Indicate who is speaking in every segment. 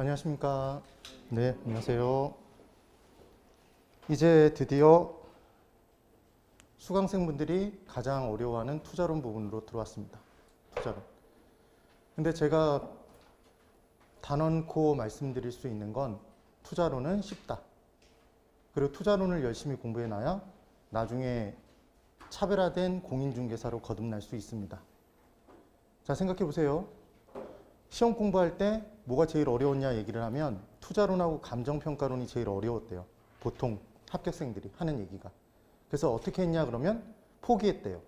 Speaker 1: 안녕하십니까. 네, 안녕하세요. 이제 드디어 수강생분들이 가장 어려워하는 투자론 부분으로 들어왔습니다. 투자론. 근데 제가 단언코 말씀드릴 수 있는 건 투자론은 쉽다. 그리고 투자론을 열심히 공부해놔야 나중에 차별화된 공인중개사로 거듭날 수 있습니다. 자, 생각해 보세요. 시험 공부할 때 뭐가 제일 어려웠냐 얘기를 하면 투자론하고 감정평가론이 제일 어려웠대요. 보통 합격생들이 하는 얘기가. 그래서 어떻게 했냐 그러면 포기했대요.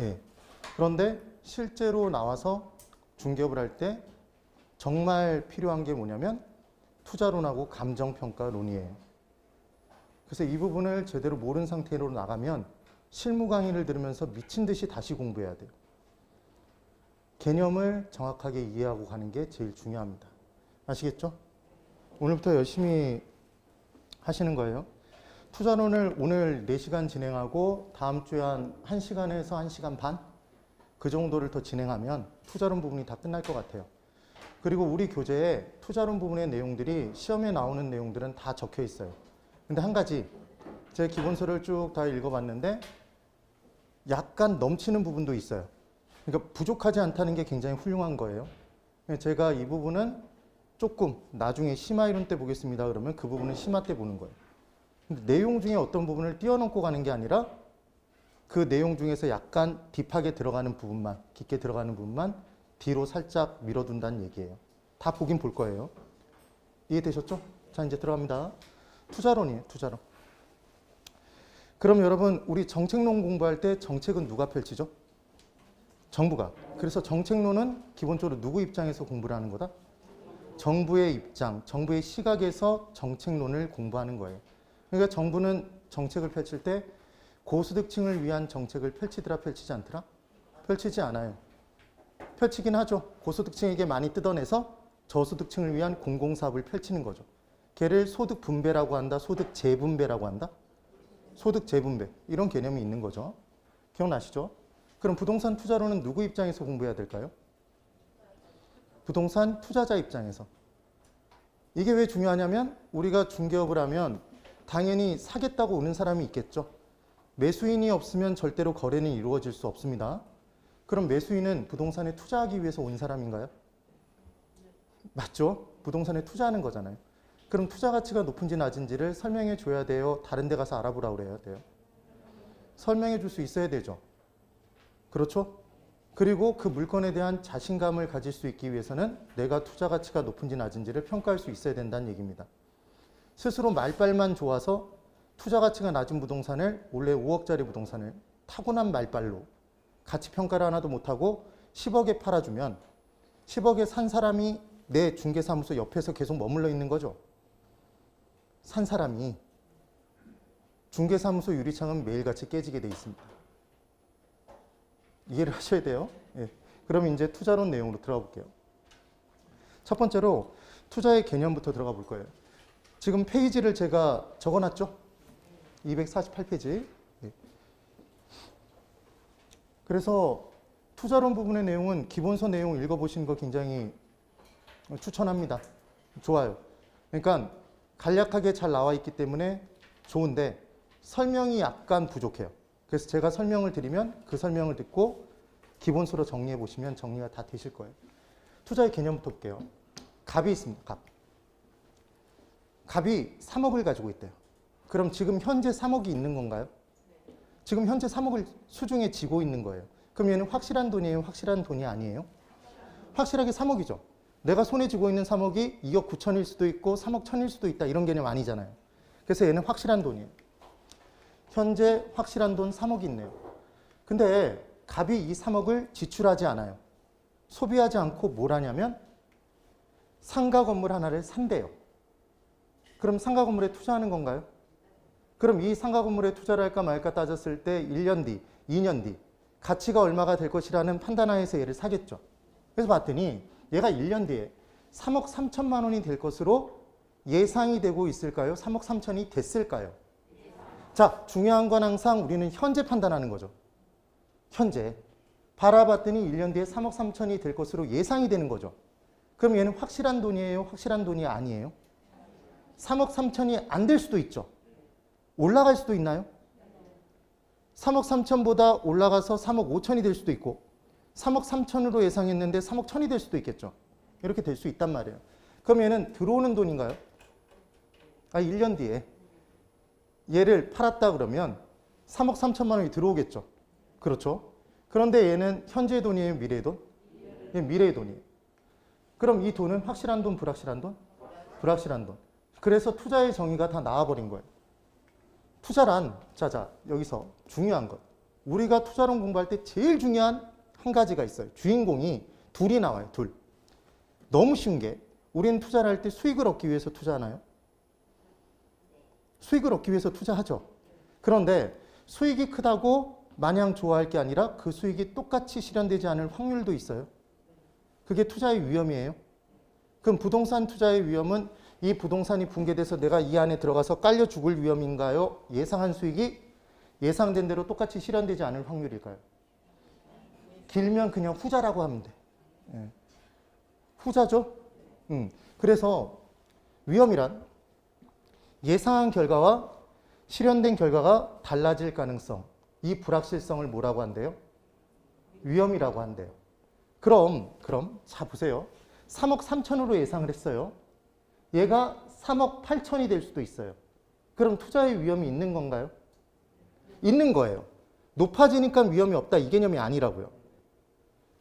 Speaker 1: 예. 그런데 실제로 나와서 중개업을 할 때 정말 필요한 게 뭐냐면 투자론하고 감정평가론이에요. 그래서 이 부분을 제대로 모르는 상태로 나가면 실무 강의를 들으면서 미친 듯이 다시 공부해야 돼요. 개념을 정확하게 이해하고 가는 게 제일 중요합니다. 아시겠죠? 오늘부터 열심히 하시는 거예요. 투자론을 오늘 4시간 진행하고 다음 주에 한 1시간에서 1시간 반? 그 정도를 더 진행하면 투자론 부분이 다 끝날 것 같아요. 그리고 우리 교재에 투자론 부분의 내용들이 시험에 나오는 내용들은 다 적혀 있어요. 근데 한 가지, 제 기본서를 쭉 다 읽어봤는데 약간 넘치는 부분도 있어요. 그러니까 부족하지 않다는 게 굉장히 훌륭한 거예요. 제가 이 부분은 조금 나중에 심화 이론 때 보겠습니다. 그러면 그 부분은 심화 때 보는 거예요. 근데 내용 중에 어떤 부분을 띄워놓고 가는 게 아니라 그 내용 중에서 약간 딥하게 들어가는 부분만, 깊게 들어가는 부분만 뒤로 살짝 밀어둔다는 얘기예요. 다 보긴 볼 거예요. 이해되셨죠? 자, 이제 들어갑니다. 투자론이에요, 투자론. 그럼 여러분, 우리 정책론 공부할 때 정책은 누가 펼치죠? 정부가. 그래서 정책론은 기본적으로 누구 입장에서 공부를 하는 거다? 정부의 입장, 정부의 시각에서 정책론을 공부하는 거예요. 그러니까 정부는 정책을 펼칠 때 고소득층을 위한 정책을 펼치더라, 펼치지 않더라? 펼치지 않아요. 펼치긴 하죠. 고소득층에게 많이 뜯어내서 저소득층을 위한 공공사업을 펼치는 거죠. 걔를 소득 분배라고 한다, 소득 재분배라고 한다? 소득 재분배. 이런 개념이 있는 거죠. 기억나시죠? 그럼 부동산 투자론은 누구 입장에서 공부해야 될까요? 부동산 투자자 입장에서. 이게 왜 중요하냐면 우리가 중개업을 하면 당연히 사겠다고 오는 사람이 있겠죠. 매수인이 없으면 절대로 거래는 이루어질 수 없습니다. 그럼 매수인은 부동산에 투자하기 위해서 온 사람인가요? 맞죠? 부동산에 투자하는 거잖아요. 그럼 투자 가치가 높은지 낮은지를 설명해 줘야 돼요? 다른 데 가서 알아보라고 그래야 돼요? 설명해 줄 수 있어야 되죠. 그렇죠? 그리고 그 물건에 대한 자신감을 가질 수 있기 위해서는 내가 투자 가치가 높은지 낮은지를 평가할 수 있어야 된다는 얘기입니다. 스스로 말빨만 좋아서 투자 가치가 낮은 부동산을, 원래 5억짜리 부동산을 타고난 말빨로 가치 평가를 하나도 못하고 10억에 팔아주면 10억에 산 사람이 내 중개사무소 옆에서 계속 머물러 있는 거죠. 산 사람이. 중개사무소 유리창은 매일같이 깨지게 돼 있습니다. 이해를 하셔야 돼요. 예. 그럼 이제 투자론 내용으로 들어가 볼게요. 첫 번째로 투자의 개념부터 들어가 볼 거예요. 지금 페이지를 제가 적어놨죠? 248페이지. 예. 그래서 투자론 부분의 내용은 기본서 내용 읽어보시는 거 굉장히 추천합니다. 좋아요. 그러니까 간략하게 잘 나와 있기 때문에 좋은데 설명이 약간 부족해요. 그래서 제가 설명을 드리면 그 설명을 듣고 기본서로 정리해 보시면 정리가 다 되실 거예요. 투자의 개념부터 볼게요. 갑이 있습니다. 갑. 갑이 3억을 가지고 있대요. 그럼 지금 현재 3억이 있는 건가요? 지금 현재 3억을 수중에 쥐고 있는 거예요. 그럼 얘는 확실한 돈이에요? 확실한 돈이 아니에요? 확실하게 3억이죠. 내가 손에 쥐고 있는 3억이 2억 9천일 수도 있고 3억 1천일 수도 있다. 이런 개념 아니잖아요. 그래서 얘는 확실한 돈이에요. 현재 확실한 돈 3억이 있네요. 근데 갑이 이 3억을 지출하지 않아요. 소비하지 않고 뭘 하냐면 상가 건물 하나를 산대요. 그럼 상가 건물에 투자하는 건가요? 그럼 이 상가 건물에 투자를 할까 말까 따졌을 때 1년 뒤, 2년 뒤 가치가 얼마가 될 것이라는 판단하에서 얘를 사겠죠. 그래서 봤더니 얘가 1년 뒤에 3억 3천만 원이 될 것으로 예상이 되고 있을까요? 3억 3천이 됐을까요? 자, 중요한 건 항상 우리는 현재 판단하는 거죠. 현재. 바라봤더니 1년 뒤에 3억 3천이 될 것으로 예상이 되는 거죠. 그럼 얘는 확실한 돈이에요? 확실한 돈이 아니에요? 3억 3천이 안 될 수도 있죠. 올라갈 수도 있나요? 3억 3천보다 올라가서 3억 5천이 될 수도 있고 3억 3천으로 예상했는데 3억 1천이 될 수도 있겠죠. 이렇게 될 수 있단 말이에요. 그럼 얘는 들어오는 돈인가요? 1년 뒤에 얘를 팔았다 그러면 3억 3천만 원이 들어오겠죠. 그렇죠? 그런데 얘는 현재의 돈이에요? 미래의 돈? 얘 미래의 돈이에요. 그럼 이 돈은 확실한 돈, 불확실한 돈? 불확실한 돈. 그래서 투자의 정의가 다 나와버린 거예요. 투자란, 자자, 여기서 중요한 것. 우리가 투자론 공부할 때 제일 중요한 한 가지가 있어요. 주인공이 둘이 나와요. 둘. 너무 쉬운 게 우리는 투자를 할 때 수익을 얻기 위해서 투자하나요? 수익을 얻기 위해서 투자하죠. 그런데 수익이 크다고 마냥 좋아할 게 아니라 그 수익이 똑같이 실현되지 않을 확률도 있어요. 그게 투자의 위험이에요. 그럼 부동산 투자의 위험은 이 부동산이 붕괴돼서 내가 이 안에 들어가서 깔려 죽을 위험인가요? 예상한 수익이 예상된 대로 똑같이 실현되지 않을 확률일까요? 길면 그냥 후자라고 하면 돼. 예. 후자죠? 그래서 위험이란 예상한 결과와 실현된 결과가 달라질 가능성, 이 불확실성을 뭐라고 한대요? 위험이라고 한대요. 그럼 자 보세요. 3억 3천으로 예상을 했어요. 얘가 3억 8천이 될 수도 있어요. 그럼 투자의 위험이 있는 건가요? 있는 거예요. 높아지니까 위험이 없다 이 개념이 아니라고요.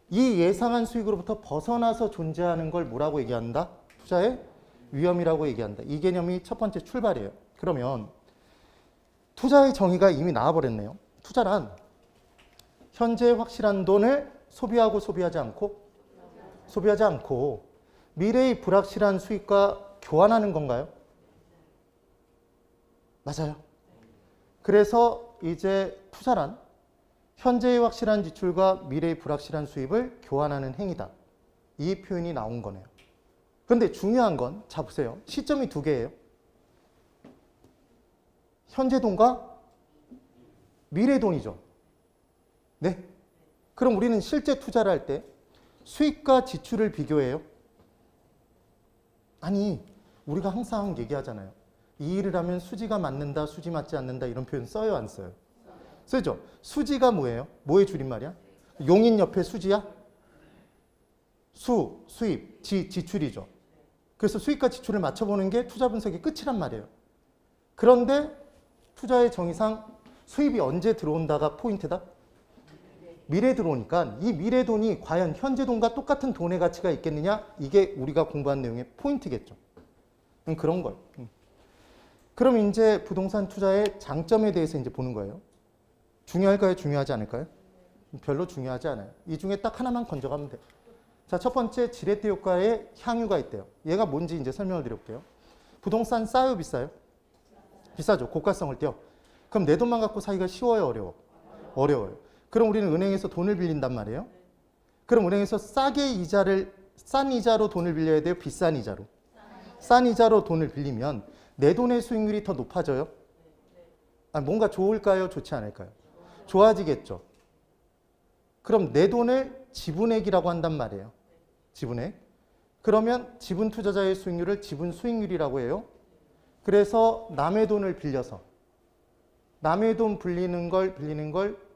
Speaker 1: 이 예상한 수익으로부터 벗어나서 존재하는 걸 뭐라고 얘기한다? 투자의 위험이라고 얘기한다. 이 개념이 첫 번째 출발이에요. 그러면 투자의 정의가 이미 나와버렸네요. 투자란 현재 확실한 돈을 소비하지 않고 미래의 불확실한 수익과 교환하는 건가요? 맞아요. 그래서 이제 투자란 현재의 확실한 지출과 미래의 불확실한 수입을 교환하는 행위다. 이 표현이 나온 거네요. 그런데 중요한 건, 자 보세요. 시점이 두 개예요. 현재 돈과 미래 돈이죠. 네. 그럼 우리는 실제 투자를 할 때 수익과 지출을 비교해요? 아니, 우리가 항상 얘기하잖아요. 이 일을 하면 수지가 맞는다, 수지 맞지 않는다 이런 표현 써요, 안 써요? 쓰죠. 수지가 뭐예요? 뭐의 줄임말이야? 용인 옆에 수지야? 수입, 지출이죠. 그래서 수익과 지출을 맞춰보는 게 투자 분석의 끝이란 말이에요. 그런데 투자의 정의상 수입이 언제 들어온다가 포인트다? 미래 들어오니까 이 미래 돈이 과연 현재 돈과 똑같은 돈의 가치가 있겠느냐? 이게 우리가 공부한 내용의 포인트겠죠. 그런 거예요. 그럼 이제 부동산 투자의 장점에 대해서 이제 보는 거예요. 중요할까요? 중요하지 않을까요? 별로 중요하지 않아요. 이 중에 딱 하나만 건져가면 돼요. 자, 첫 번째 지렛대 효과의 향유가 있대요. 얘가 뭔지 이제 설명을 드려볼게요. 부동산 싸요, 비싸요? 비싸죠. 고가성을 띄어. 그럼 내 돈만 갖고 사기가 쉬워요, 어려워? 어려워요. 그럼 우리는 은행에서 돈을 빌린단 말이에요. 그럼 은행에서 싼 이자로 돈을 빌려야 돼요? 비싼 이자로? 싼 이자로 돈을 빌리면 내 돈의 수익률이 더 높아져요? 뭔가 좋을까요? 좋지 않을까요? 좋아지겠죠. 그럼 내 돈을 지분액이라고 한단 말이에요. 지분액. 그러면 지분 투자자의 수익률을 지분 수익률이라고 해요. 그래서 남의 돈을 빌려서 남의 돈 빌리는 걸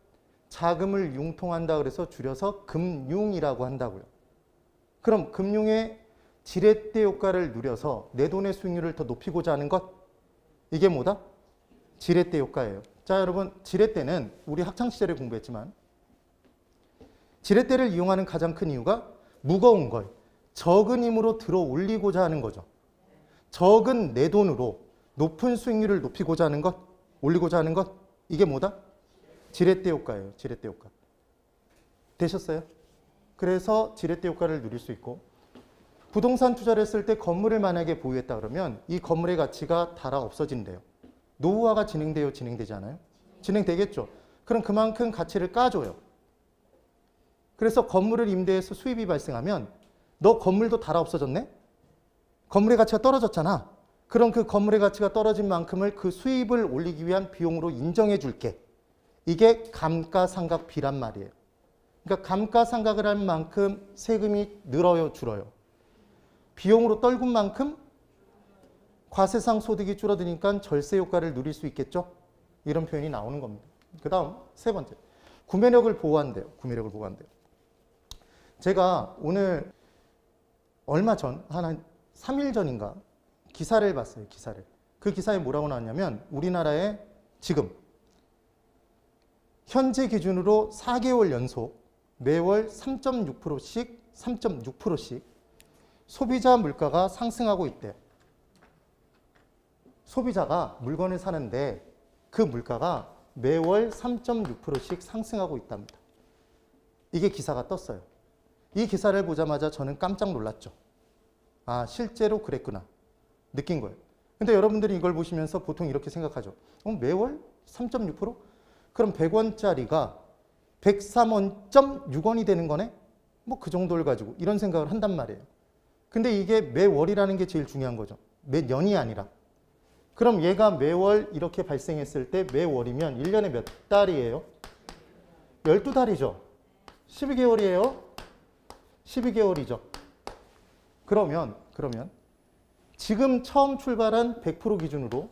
Speaker 1: 자금을 융통한다 그래서 줄여서 금융이라고 한다고요. 그럼 금융의 지렛대 효과를 누려서 내 돈의 수익률을 더 높이고자 하는 것, 이게 뭐다? 지렛대 효과예요. 자, 여러분, 지렛대는 우리 학창시절에 공부했지만 지렛대를 이용하는 가장 큰 이유가 무거운 걸 적은 힘으로 들어 올리고자 하는 거죠. 적은 내 돈으로 높은 수익률을 높이고자 하는 것, 올리고자 하는 것, 이게 뭐다? 지렛대 효과예요. 지렛대 효과. 되셨어요? 그래서 지렛대 효과를 누릴 수 있고, 부동산 투자를 했을 때 건물을 만약에 보유했다 그러면 이 건물의 가치가 달아 없어진대요. 노후화가 진행돼요? 진행되지 않아요? 진행되겠죠. 그럼 그만큼 가치를 까줘요. 그래서 건물을 임대해서 수입이 발생하면 너 건물도 달아 없어졌네? 건물의 가치가 떨어졌잖아. 그럼 그 건물의 가치가 떨어진 만큼을 그 수입을 올리기 위한 비용으로 인정해 줄게. 이게 감가상각비란 말이에요. 그러니까 감가상각을 할 만큼 세금이 늘어요, 줄어요? 비용으로 떨군 만큼 과세상 소득이 줄어드니까 절세 효과를 누릴 수 있겠죠? 이런 표현이 나오는 겁니다. 그 다음 세 번째, 구매력을 보호한대요. 구매력을 보호한대요. 제가 오늘 얼마 전, 한 3일 전인가 기사를 봤어요. 기사를. 그 기사에 뭐라고 나왔냐면 우리나라에 지금 현재 기준으로 4개월 연속 매월 3.6%씩 소비자 물가가 상승하고 있대요. 소비자가 물건을 사는데 그 물가가 매월 3.6%씩 상승하고 있답니다. 이게 기사가 떴어요. 이 기사를 보자마자 저는 깜짝 놀랐죠. 아, 실제로 그랬구나. 느낀 거예요. 근데 여러분들이 이걸 보시면서 보통 이렇게 생각하죠. 매월 3.6%? 그럼 100원짜리가 103.6원이 되는 거네? 뭐 그 정도를 가지고 이런 생각을 한단 말이에요. 근데 이게 매월이라는 게 제일 중요한 거죠. 매년이 아니라. 그럼 얘가 매월 이렇게 발생했을 때 매월이면 1년에 몇 달이에요? 12달이죠. 12개월이에요? 12개월이죠. 그러면 지금 처음 출발한 100% 기준으로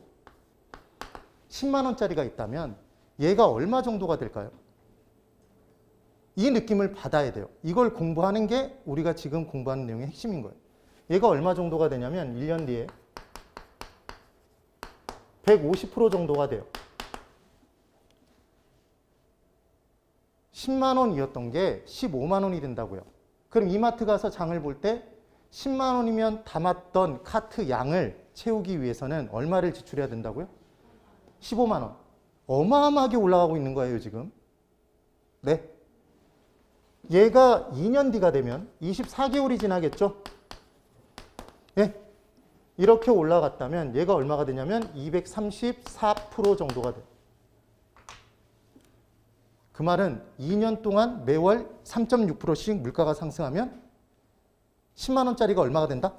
Speaker 1: 10만 원짜리가 있다면 얘가 얼마 정도가 될까요? 이 느낌을 받아야 돼요. 이걸 공부하는 게 우리가 지금 공부하는 내용의 핵심인 거예요. 얘가 얼마 정도가 되냐면 1년 뒤에 150% 정도가 돼요. 10만 원이었던 게 15만 원이 된다고요. 그럼 이마트 가서 장을 볼 때 10만 원이면 담았던 카트 양을 채우기 위해서는 얼마를 지출해야 된다고요? 15만 원. 어마어마하게 올라가고 있는 거예요, 지금. 네. 얘가 2년 뒤가 되면 24개월이 지나겠죠? 예. 이렇게 올라갔다면 얘가 얼마가 되냐면 234% 정도가 돼요. 그 말은 2년 동안 매월 3.6%씩 물가가 상승하면 10만 원짜리가 얼마가 된다?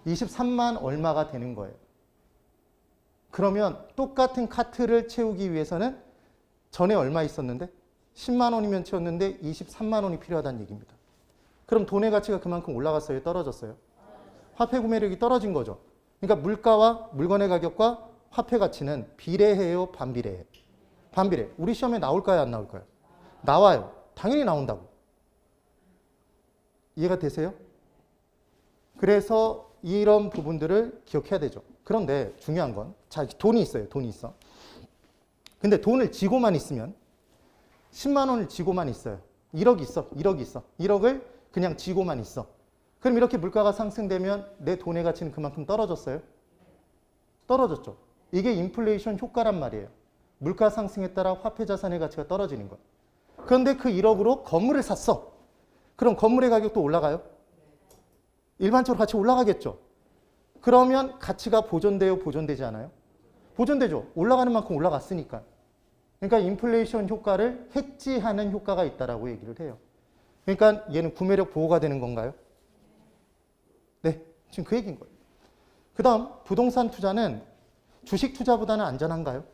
Speaker 1: 23만 얼마가 되는 거예요. 그러면 똑같은 카트를 채우기 위해서는 전에 얼마 있었는데 10만 원이면 채웠는데 23만 원이 필요하다는 얘기입니다. 그럼 돈의 가치가 그만큼 올라갔어요? 떨어졌어요? 화폐 구매력이 떨어진 거죠. 그러니까 물가와 물건의 가격과 화폐 가치는 비례해요? 반비례해요? 반비례. 우리 시험에 나올까요? 안 나올까요? 나와요. 당연히 나온다고. 이해가 되세요? 그래서 이런 부분들을 기억해야 되죠. 그런데 중요한 건, 자, 돈이 있어요. 돈이 있어. 근데 돈을 쥐고만 있으면 10만 원을 쥐고만 있어요. 1억 있어. 1억 있어. 1억을 그냥 쥐고만 있어. 그럼 이렇게 물가가 상승되면 내 돈의 가치는 그만큼 떨어졌어요? 떨어졌죠. 이게 인플레이션 효과란 말이에요. 물가 상승에 따라 화폐 자산의 가치가 떨어지는 거예요. 그런데 그 1억으로 건물을 샀어. 그럼 건물의 가격도 올라가요? 일반적으로 같이 올라가겠죠. 그러면 가치가 보존돼요? 보존되지 않아요? 보존되죠. 올라가는 만큼 올라갔으니까. 그러니까 인플레이션 효과를 해지하는 효과가 있다라고 얘기를 해요. 그러니까 얘는 구매력 보호가 되는 건가요? 네, 지금 그 얘기인 거예요. 그 다음 부동산 투자는 주식 투자보다는 안전한가요?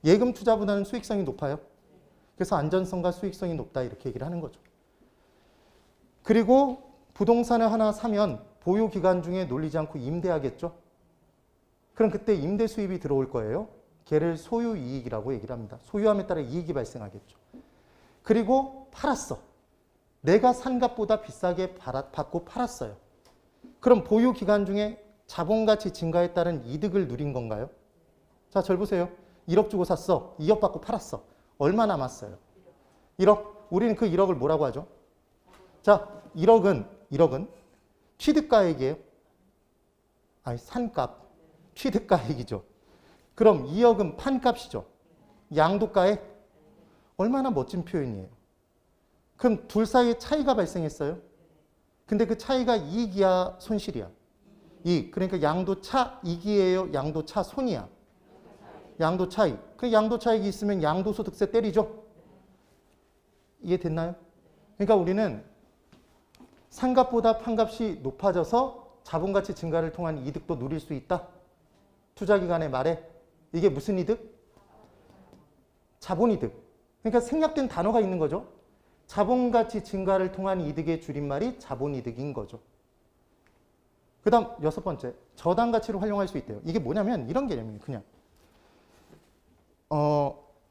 Speaker 1: 예금 투자보다는 수익성이 높아요. 그래서 안전성과 수익성이 높다 이렇게 얘기를 하는 거죠. 그리고 부동산을 하나 사면 보유 기간 중에 놀리지 않고 임대하겠죠. 그럼 그때 임대 수입이 들어올 거예요. 걔를 소유이익이라고 얘기를 합니다. 소유함에 따라 이익이 발생하겠죠. 그리고 팔았어. 내가 산 값보다 비싸게 받고 팔았어요. 그럼 보유 기간 중에 자본가치 증가에 따른 이득을 누린 건가요? 자, 절 보세요. 1억 주고 샀어. 2억 받고 팔았어. 얼마 남았어요? 1억. 우리는 그 1억을 뭐라고 하죠? 자, 1억은 취득가액이에요. 아니, 산값. 취득가액이죠. 그럼 2억은 판값이죠. 양도가액. 얼마나 멋진 표현이에요. 그럼 둘 사이에 차이가 발생했어요. 근데 그 차이가 이익이야, 손실이야? 이익. 그러니까 양도 차익이에요, 양도 차손이야? 양도 차익. 그 양도 차익이 있으면 양도소득세 때리죠. 이해됐나요? 그러니까 우리는 산값보다 판값이 높아져서 자본가치 증가를 통한 이득도 누릴 수 있다. 투자기간의 말에. 이게 무슨 이득? 자본이득. 그러니까 생략된 단어가 있는 거죠. 자본가치 증가를 통한 이득의 줄임말이 자본이득인 거죠. 그 다음 여섯 번째, 저당 가치를 활용할 수 있대요. 이게 뭐냐면 이런 개념이에요. 그냥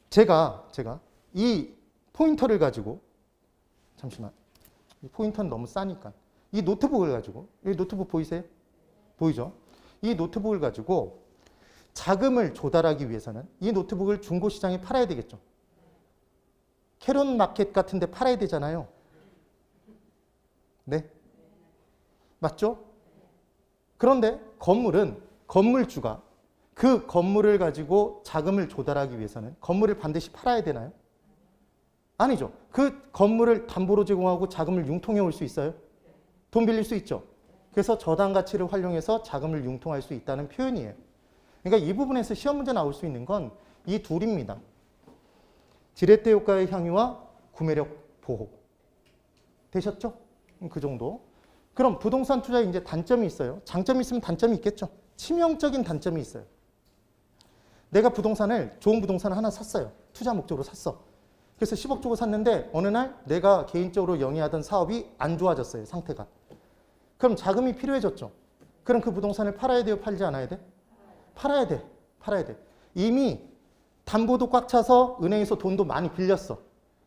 Speaker 1: 제가 이 포인터를 가지고, 잠시만, 이 포인터는 너무 싸니까, 이 노트북을 가지고, 이 노트북 보이세요? 보이죠? 이 노트북을 가지고 자금을 조달하기 위해서는 이 노트북을 중고시장에 팔아야 되겠죠. 캐롯 마켓 같은 데 팔아야 되잖아요. 네? 맞죠? 그런데 건물주가 그 건물을 가지고 자금을 조달하기 위해서는 건물을 반드시 팔아야 되나요? 아니죠. 그 건물을 담보로 제공하고 자금을 융통해 올 수 있어요? 돈 빌릴 수 있죠. 그래서 저당 가치를 활용해서 자금을 융통할 수 있다는 표현이에요. 그러니까 이 부분에서 시험 문제 나올 수 있는 건 이 둘입니다. 지렛대 효과의 향유와 구매력 보호. 되셨죠? 그 정도. 그럼 부동산 투자에 이제 단점이 있어요. 장점이 있으면 단점이 있겠죠. 치명적인 단점이 있어요. 내가 좋은 부동산을 하나 샀어요. 투자 목적으로 샀어. 그래서 10억 주고 샀는데 어느 날 내가 개인적으로 영위하던 사업이 안 좋아졌어요. 상태가. 그럼 자금이 필요해졌죠. 그럼 그 부동산을 팔아야 돼요? 팔지 않아야 돼? 팔아야 돼. 팔아야 돼. 이미 담보도 꽉 차서 은행에서 돈도 많이 빌렸어.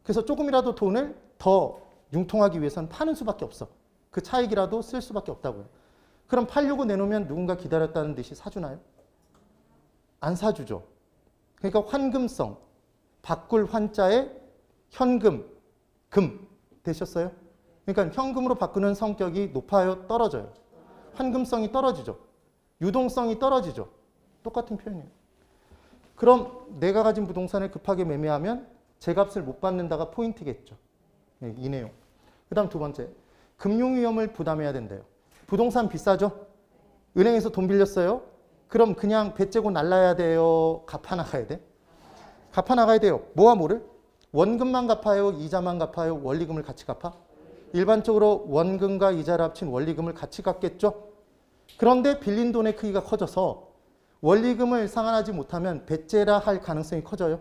Speaker 1: 그래서 조금이라도 돈을 더 융통하기 위해서는 파는 수밖에 없어. 그 차익이라도 쓸 수밖에 없다고요. 그럼 팔려고 내놓으면 누군가 기다렸다는 듯이 사주나요? 안 사주죠. 그러니까 환금성, 바꿀 환자에 현금, 금 되셨어요? 그러니까 현금으로 바꾸는 성격이 높아요? 떨어져요? 환금성이 떨어지죠. 유동성이 떨어지죠. 똑같은 표현이에요. 그럼 내가 가진 부동산을 급하게 매매하면 제 값을 못 받는다가 포인트겠죠. 네, 이 내용. 그 다음 두 번째, 금융위험을 부담해야 된대요. 부동산 비싸죠? 은행에서 돈 빌렸어요? 그럼 그냥 배째고 날라야 돼요? 갚아나가야 돼? 갚아나가야 돼요. 뭐와 뭐를? 원금만 갚아요? 이자만 갚아요? 원리금을 같이 갚아? 일반적으로 원금과 이자를 합친 원리금을 같이 갚겠죠? 그런데 빌린 돈의 크기가 커져서 원리금을 상환하지 못하면 배째라 할 가능성이 커져요?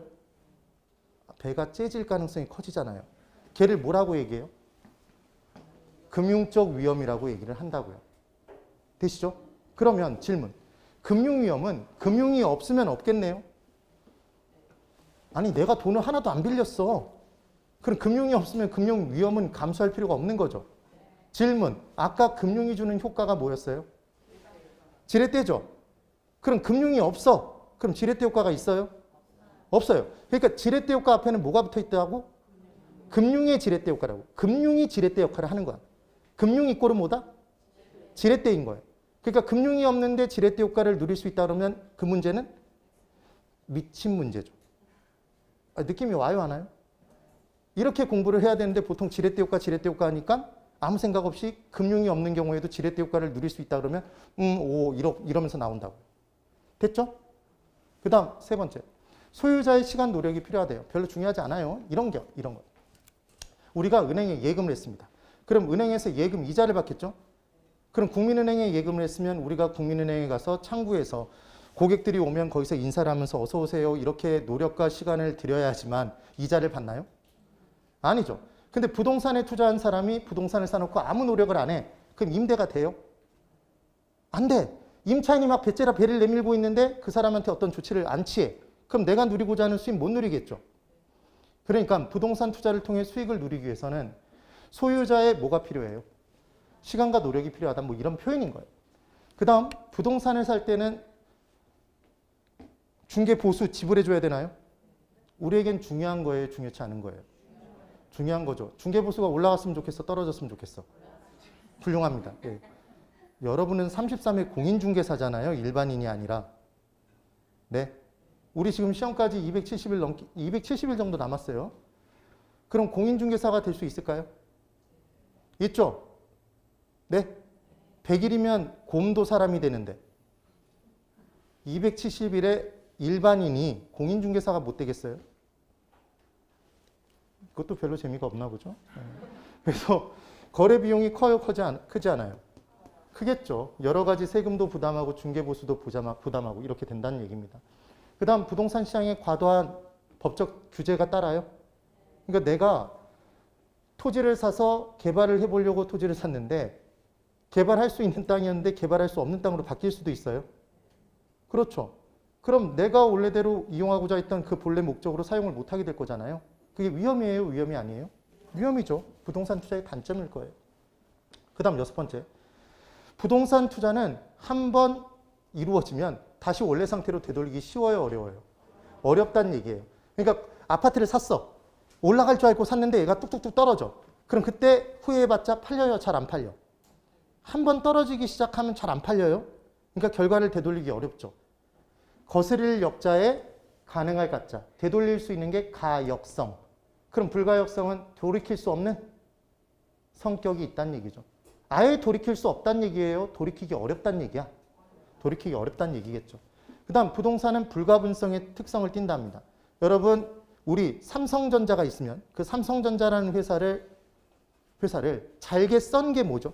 Speaker 1: 배가 째질 가능성이 커지잖아요. 걔를 뭐라고 얘기해요? 금융적 위험이라고 얘기를 한다고요. 되시죠? 그러면 질문. 금융위험은 금융이 없으면 없겠네요? 아니 내가 돈을 하나도 안 빌렸어. 그럼 금융이 없으면 금융위험은 감수할 필요가 없는 거죠. 질문. 아까 금융이 주는 효과가 뭐였어요? 지렛대죠? 그럼 금융이 없어. 그럼 지렛대 효과가 있어요? 없어요. 그러니까 지렛대 효과 앞에는 뭐가 붙어 있다고? 금융의 지렛대 효과라고. 금융이 지렛대 역할을 하는 거야. 금융 이꼴은 뭐다? 지렛대인 거예요. 그러니까 금융이 없는데 지렛대 효과를 누릴 수 있다 그러면 그 문제는 미친 문제죠. 느낌이 와요, 안 와요? 이렇게 공부를 해야 되는데 보통 지렛대 효과 하니까 아무 생각 없이 금융이 없는 경우에도 지렛대 효과를 누릴 수 있다 그러면 이러면서 나온다고. 됐죠? 그 다음 세 번째. 소유자의 시간 노력이 필요하대요. 별로 중요하지 않아요. 이런 거. 우리가 은행에 예금을 했습니다. 그럼 은행에서 예금 이자를 받겠죠? 그럼 국민은행에 예금을 했으면 우리가 국민은행에 가서 창구에서 고객들이 오면 거기서 인사를 하면서 어서 오세요. 이렇게 노력과 시간을 들여야지만 이자를 받나요? 아니죠. 근데 부동산에 투자한 사람이 부동산을 사놓고 아무 노력을 안 해. 그럼 임대가 돼요? 안 돼. 임차인이 막 배째라 배를 내밀고 있는데 그 사람한테 어떤 조치를 안 취해. 그럼 내가 누리고자 하는 수익 못 누리겠죠. 그러니까 부동산 투자를 통해 수익을 누리기 위해서는 소유자의 뭐가 필요해요? 시간과 노력이 필요하다. 뭐 이런 표현인 거예요. 그 다음 부동산을 살 때는 중개 보수 지불해 줘야 되나요? 우리에겐 중요한 거예요? 중요치 않은 거예요? 중요한 거죠. 중개 보수가 올라갔으면 좋겠어? 떨어졌으면 좋겠어? 훌륭합니다. 예. 여러분은 33회 공인중개사잖아요. 일반인이 아니라. 네. 우리 지금 시험까지 270일 정도 남았어요. 그럼 공인중개사가 될 수 있을까요? 있죠? 네. 100일이면 곰도 사람이 되는데 270일에 일반인이 공인중개사가 못 되겠어요? 그것도 별로 재미가 없나 보죠. 그래서 거래 비용이 커요? 크지 않아요? 크겠죠. 여러 가지 세금도 부담하고 중개보수도 부담하고 이렇게 된다는 얘기입니다. 그 다음 부동산 시장에 과도한 법적 규제가 따라요. 그러니까 내가 토지를 사서 개발을 해보려고 토지를 샀는데 개발할 수 있는 땅이었는데 개발할 수 없는 땅으로 바뀔 수도 있어요. 그렇죠. 그럼 내가 원래대로 이용하고자 했던 그 본래 목적으로 사용을 못하게 될 거잖아요. 그게 위험이에요? 위험이 아니에요? 위험이죠. 부동산 투자의 단점일 거예요. 그 다음 6번째. 부동산 투자는 한 번 이루어지면 다시 원래 상태로 되돌리기 쉬워요? 어려워요? 어렵다는 얘기예요. 그러니까 아파트를 샀어. 올라갈 줄 알고 샀는데 얘가 뚝뚝뚝 떨어져. 그럼 그때 후회해봤자 팔려요? 잘 안 팔려? 한 번 떨어지기 시작하면 잘 안 팔려요? 그러니까 결과를 되돌리기 어렵죠. 거스릴 역자에 가능할 가짜. 되돌릴 수 있는 게 가역성. 그럼 불가역성은 돌이킬 수 없는 성격이 있다는 얘기죠. 아예 돌이킬 수 없다는 얘기예요? 돌이키기 어렵다는 얘기야? 돌이키기 어렵다는 얘기겠죠. 그 다음 부동산은 불가분성의 특성을 띈답니다. 여러분 우리 삼성전자가 있으면 그 삼성전자라는 회사를 잘게 썬 게 뭐죠?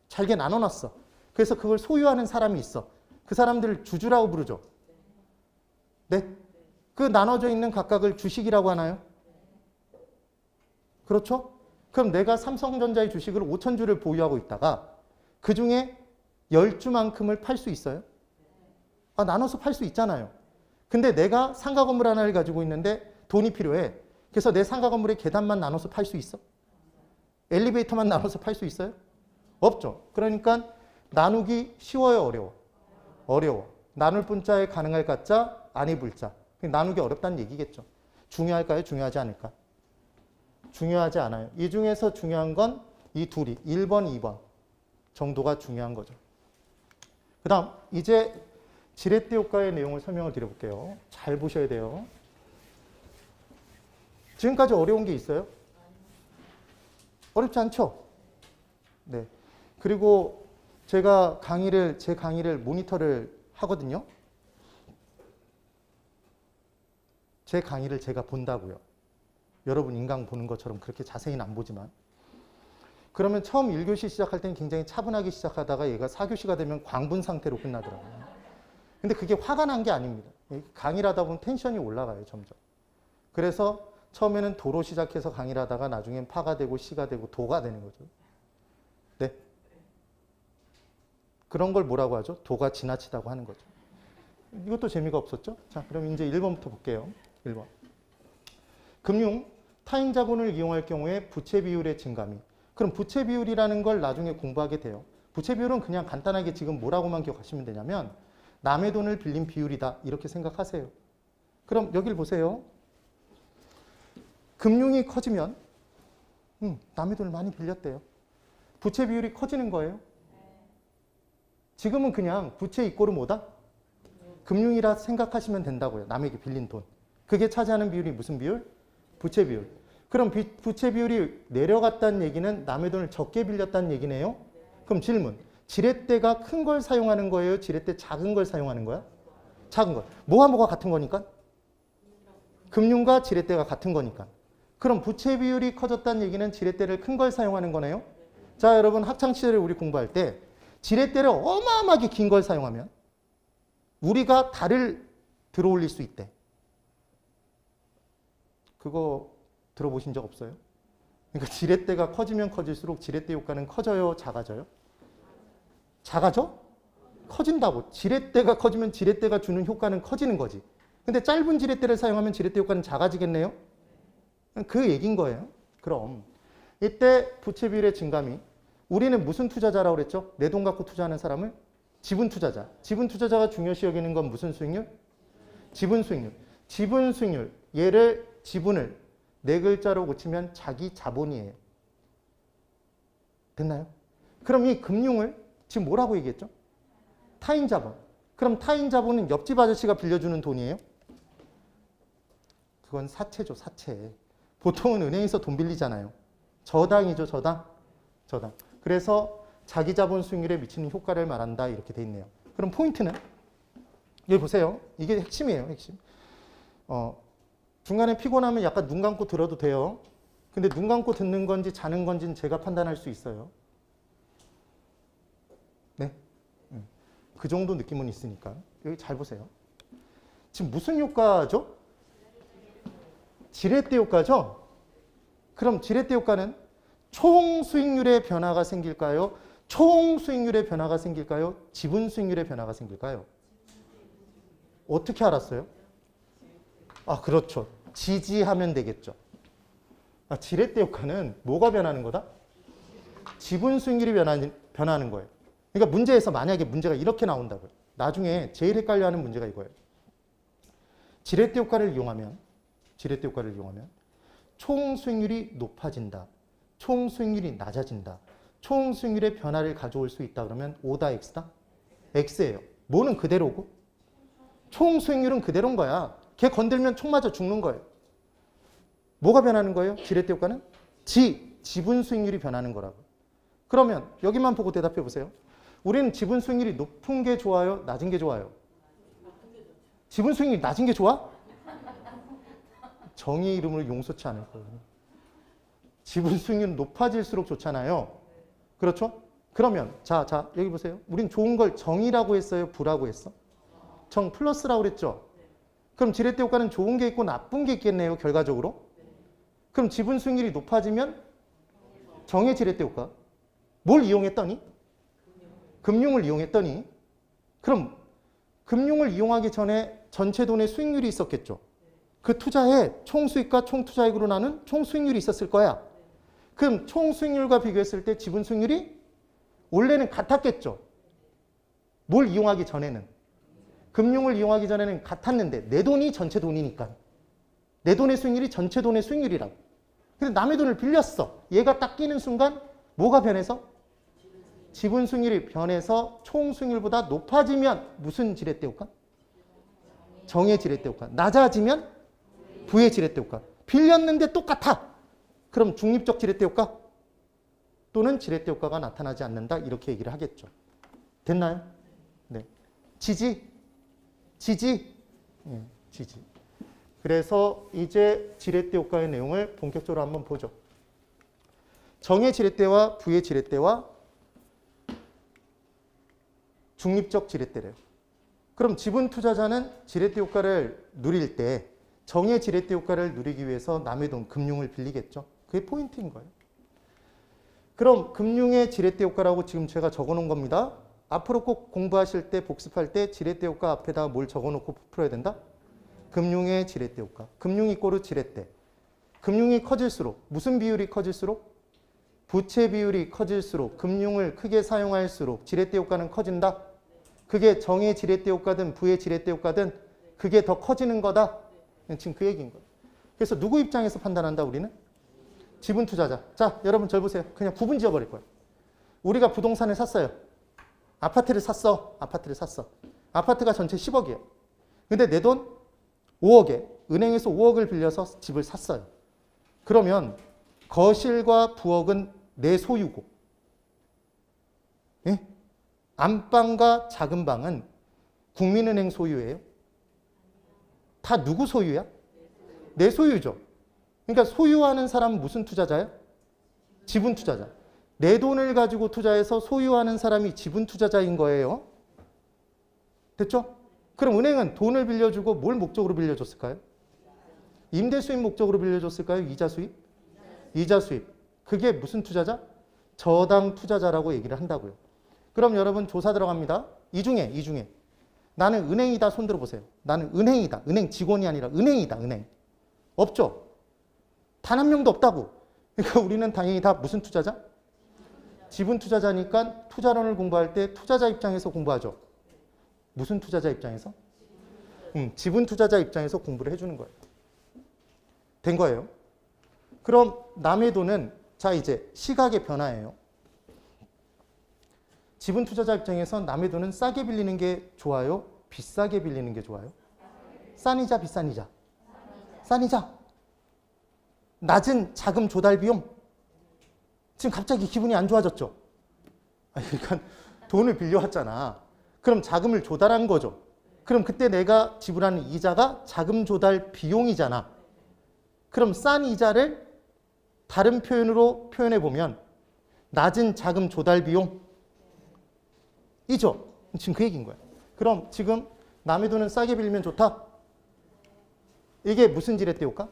Speaker 1: 잘게 나눠놨어. 그래서 그걸 소유하는 사람이 있어. 그 사람들을 주주라고 부르죠. 네? 그 나눠져 있는 각각을 주식이라고 하나요? 그렇죠? 그럼 내가 삼성전자의 주식을 5,000주를 보유하고 있다가 그 중에 10주만큼을 팔 수 있어요? 나눠서 팔 수 있잖아요. 근데 내가 상가 건물 하나를 가지고 있는데 돈이 필요해. 그래서 내 상가 건물의 계단만 나눠서 팔 수 있어? 엘리베이터만 나눠서 팔 수 있어요? 없죠. 그러니까 나누기 쉬워요? 어려워? 어려워. 나눌 분자에 가능할 가짜, 아니 불자. 나누기 어렵다는 얘기겠죠. 중요할까요? 중요하지 않을까? 중요하지 않아요. 이 중에서 중요한 건 이 둘이 1번, 2번 정도가 중요한 거죠. 그 다음 이제 지렛대 효과의 내용을 설명을 드려볼게요. 잘 보셔야 돼요. 지금까지 어려운 게 있어요? 어렵지 않죠? 네. 그리고 제 강의를 모니터를 하거든요. 제 강의를 제가 본다고요. 여러분 인강 보는 것처럼 그렇게 자세히는 안 보지만. 그러면 처음 1교시 시작할 때는 굉장히 차분하게 시작하다가 얘가 4교시가 되면 광분 상태로 끝나더라고요. 근데 그게 화가 난 게 아닙니다. 강의를 하다 보면 텐션이 올라가요, 점점. 그래서 처음에는 도로 시작해서 강의를 하다가 나중엔 파가 되고 시가 되고 도가 되는 거죠. 네. 그런 걸 뭐라고 하죠? 도가 지나치다고 하는 거죠. 이것도 재미가 없었죠? 자, 그럼 이제 1번부터 볼게요. 1번. 금융, 타인 자본을 이용할 경우에 부채 비율의 증감이. 그럼 부채 비율이라는 걸 나중에 공부하게 돼요. 부채 비율은 그냥 간단하게 지금 뭐라고만 기억하시면 되냐면 남의 돈을 빌린 비율이다. 이렇게 생각하세요. 그럼 여기를 보세요. 금융이 커지면 남의 돈을 많이 빌렸대요. 부채 비율이 커지는 거예요. 지금은 그냥 부채 이꼬르 뭐다? 금융이라 생각하시면 된다고요. 남에게 빌린 돈. 그게 차지하는 비율이 무슨 비율? 부채 비율. 그럼 부채 비율이 내려갔다는 얘기는 남의 돈을 적게 빌렸다는 얘기네요. 그럼 질문. 지렛대가 큰 걸 사용하는 거예요? 지렛대 작은 걸 사용하는 거야? 작은 걸. 뭐와 뭐가 같은 거니까? 금융과 지렛대가 같은 거니까. 그럼 부채 비율이 커졌다는 얘기는 지렛대를 큰 걸 사용하는 거네요. 자, 여러분 학창시절에 우리 공부할 때 지렛대를 어마어마하게 긴 걸 사용하면 우리가 달을 들어 올릴 수 있대. 그거 들어보신 적 없어요? 그러니까 지렛대가 커지면 커질수록 지렛대 효과는 커져요? 작아져요? 작아져? 커진다고. 지렛대가 커지면 지렛대가 주는 효과는 커지는 거지. 근데 짧은 지렛대를 사용하면 지렛대 효과는 작아지겠네요? 그 얘기인 거예요. 그럼 이때 부채 비율의 증감이 우리는 무슨 투자자라고 그랬죠? 내 돈 갖고 투자하는 사람을 지분 투자자. 지분 투자자가 중요시 여기는 건 무슨 수익률? 지분 수익률. 지분 수익률. 얘를 지분을 네 글자로 고치면 자기 자본이에요. 됐나요? 그럼 이 금융을 지금 뭐라고 얘기했죠? 타인 자본. 그럼 타인 자본은 옆집 아저씨가 빌려주는 돈이에요? 그건 사채죠, 사채. 보통은 은행에서 돈 빌리잖아요. 저당이죠, 저당. 저당. 그래서 자기 자본 수익률에 미치는 효과를 말한다 이렇게 돼 있네요. 그럼 포인트는 여기 보세요. 이게 핵심이에요, 핵심. 중간에 피곤하면 약간 눈 감고 들어도 돼요. 근데 눈 감고 듣는 건지 자는 건지는 제가 판단할 수 있어요. 네? 그 정도 느낌은 있으니까. 여기 잘 보세요. 지금 무슨 효과죠? 지렛대 효과죠? 그럼 지렛대 효과는 총 수익률의 변화가 생길까요? 총 수익률의 변화가 생길까요? 지분 수익률의 변화가 생길까요? 어떻게 알았어요? 아, 그렇죠. 지지하면 되겠죠. 아, 지렛대 효과는 뭐가 변하는 거다? 지분 수익률이 변하는 거예요. 그러니까 문제에서 만약에 문제가 이렇게 나온다고요. 나중에 제일 헷갈려하는 문제가 이거예요. 지렛대 효과를 이용하면 총 수익률이 높아진다. 총 수익률이 낮아진다. 총 수익률의 변화를 가져올 수 있다 그러면 O다 X다? X예요. 뭐는 그대로고? 총 수익률은 그대로인 거야. 걔 건들면 총 맞아 죽는 거예요. 뭐가 변하는 거예요? 지렛대 효과는? 지분 수익률이 변하는 거라고. 그러면 여기만 보고 대답해 보세요. 우리는 지분 수익률이 높은 게 좋아요? 낮은 게 좋아요? 지분 수익률이 낮은 게 좋아? 정의 이름으로 용서치 않을 거예요. 지분 수익률은 높아질수록 좋잖아요. 그렇죠? 그러면 자 여기 보세요. 우린 좋은 걸 정이라고 했어요? 부라고 했어? 정 플러스라고 그랬죠? 그럼 지렛대 효과는 좋은 게 있고 나쁜 게 있겠네요. 결과적으로. 그럼 지분 수익률이 높아지면 정의 지렛대 효과. 뭘 이용했더니? 금융을 이용했더니 그럼 금융을 이용하기 전에 전체 돈의 수익률이 있었겠죠. 그 투자에 총수익과 총투자액으로 나눈 총수익률이 있었을 거야. 그럼 총수익률과 비교했을 때 지분 수익률이 원래는 같았겠죠. 뭘 이용하기 전에는. 금융을 이용하기 전에는 같았는데 내 돈이 전체 돈이니까. 내 돈의 수익률이 전체 돈의 수익률이라고. 근데 남의 돈을 빌렸어. 얘가 딱 끼는 순간 뭐가 변해서? 지분 수익률이 변해서 총 수익률보다 높아지면 무슨 지렛대 효과? 정의 지렛대 효과. 낮아지면 부의 지렛대 효과. 빌렸는데 똑같아. 그럼 중립적 지렛대 효과 또는 지렛대 효과가 나타나지 않는다. 이렇게 얘기를 하겠죠. 됐나요? 네. 지지. 네, 지지. 그래서 이제 지렛대 효과의 내용을 본격적으로 한번 보죠. 정의 지렛대와 부의 지렛대와 중립적 지렛대래요. 그럼 지분 투자자는 지렛대 효과를 누릴 때 정의 지렛대 효과를 누리기 위해서 남의 돈, 금융을 빌리겠죠. 그게 포인트인 거예요. 그럼 금융의 지렛대 효과라고 지금 제가 적어놓은 겁니다. 앞으로 꼭 공부하실 때 복습할 때 지렛대 효과 앞에다 뭘 적어놓고 풀어야 된다? 금융의 지렛대 효과. 금융 이꼬르 지렛대. 금융이 커질수록 무슨 비율이 커질수록? 부채 비율이 커질수록 금융을 크게 사용할수록 지렛대 효과는 커진다. 그게 정의 지렛대 효과든 부의 지렛대 효과든 그게 더 커지는 거다. 지금 그 얘기인 거예요. 그래서 누구 입장에서 판단한다 우리는? 지분 투자자. 자, 여러분 절 보세요. 그냥 구분 지어버릴 거예요. 우리가 부동산을 샀어요. 아파트를 샀어. 아파트가 전체 10억이에요. 근데 내 돈 5억에 은행에서 5억을 빌려서 집을 샀어요. 그러면 거실과 부엌은 내 소유고, 예? 안방과 작은 방은 국민은행 소유예요? 다 누구 소유야? 내 소유죠. 그러니까 소유하는 사람은 무슨 투자자야? 지분 투자자. 내 돈을 가지고 투자해서 소유하는 사람이 지분 투자자인 거예요. 됐죠? 그럼 은행은 돈을 빌려주고 뭘 목적으로 빌려줬을까요? 임대 수입 목적으로 빌려줬을까요? 이자 수입? 이자 수입. 그게 무슨 투자자? 저당 투자자라고 얘기를 한다고요. 그럼 여러분 조사 들어갑니다. 이 중에 나는 은행이다 손 들어보세요. 나는 은행이다. 은행 직원이 아니라 은행이다. 은행. 없죠? 단 한 명도 없다고. 그러니까 우리는 당연히 다 무슨 투자자? 지분 투자자니까 투자론을 공부할 때 투자자 입장에서 공부하죠. 무슨 투자자 입장에서? 지분 투자자 입장에서 공부를 해주는 거예요. 된 거예요. 그럼 남의 돈은 자 이제 시각의 변화예요. 지분 투자자 입장에서 남의 돈은 싸게 빌리는 게 좋아요? 비싸게 빌리는 게 좋아요? 싼 이자 비싼 이자? 싼 이자. 낮은 자금 조달 비용? 지금 갑자기 기분이 안 좋아졌죠? 그러니까 돈을 빌려왔잖아. 그럼 자금을 조달한 거죠. 그럼 그때 내가 지불하는 이자가 자금 조달 비용이잖아. 그럼 싼 이자를 다른 표현으로 표현해 보면 낮은 자금 조달 비용? 이죠? 지금 그 얘기인 거야. 그럼 지금 남의 돈은 싸게 빌리면 좋다? 이게 무슨 지렛대 효과?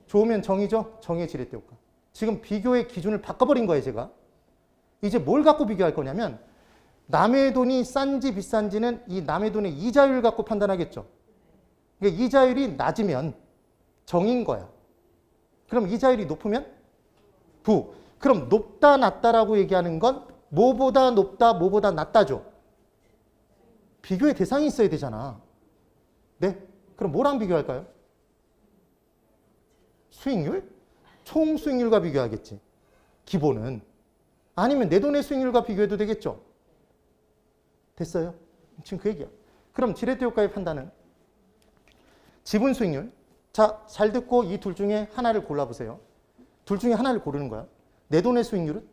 Speaker 1: 좋으면 정이죠? 정의 지렛대 효과. 지금 비교의 기준을 바꿔버린 거예요, 제가. 이제 뭘 갖고 비교할 거냐면 남의 돈이 싼지 비싼지는 이 남의 돈의 이자율 갖고 판단하겠죠. 그러니까 이자율이 낮으면 정인 거야. 그럼 이자율이 높으면 부. 그럼 높다 낮다라고 얘기하는 건 뭐보다 높다 뭐보다 낮다죠. 비교의 대상이 있어야 되잖아. 네? 그럼 뭐랑 비교할까요? 수익률? 총 수익률과 비교하겠지. 기본은. 아니면 내 돈의 수익률과 비교해도 되겠죠. 됐어요? 지금 그 얘기야. 그럼 지렛대 효과의 판단은 지분 수익률. 자, 잘 듣고 이 둘 중에 하나를 골라보세요. 둘 중에 하나를 고르는 거야. 내 돈의 수익률은?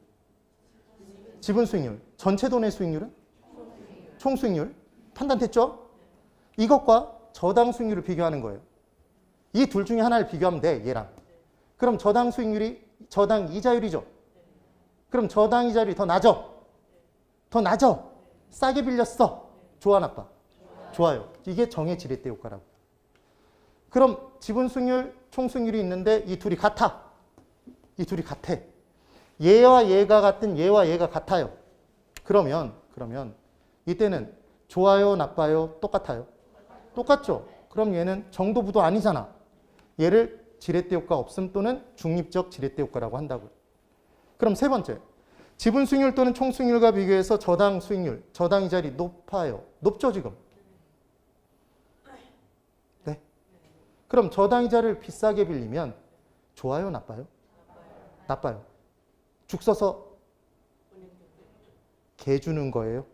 Speaker 1: 지분 수익률. 전체 돈의 수익률은? 총 수익률. 판단됐죠? 이것과 저당 수익률을 비교하는 거예요. 이 둘 중에 하나를 비교하면 돼, 얘랑. 그럼 저당 수익률이 저당 이자율이죠. 그럼 저당 이자율이 더 낮아. 더 낮아. 싸게 빌렸어. 좋아, 나빠? 좋아요. 이게 정의 지렛대 효과라고. 그럼 지분 수익률, 총 수익률이 있는데 이 둘이 같아. 이 둘이 같아. 얘와 얘가 같은 얘와 얘가 같아요. 그러면 이때는 좋아요, 나빠요, 똑같아요? 똑같죠? 그럼 얘는 정도부도 아니잖아. 얘를 지렛대 효과 없음 또는 중립적 지렛대 효과라고 한다고요. 그럼 세 번째. 지분 수익률 또는 총 수익률과 비교해서 저당 수익률, 저당 이자율이 높아요. 높죠, 지금? 네. 그럼 저당 이자를 비싸게 빌리면 좋아요, 나빠요? 나빠요. 죽 써서 개 주는 거예요.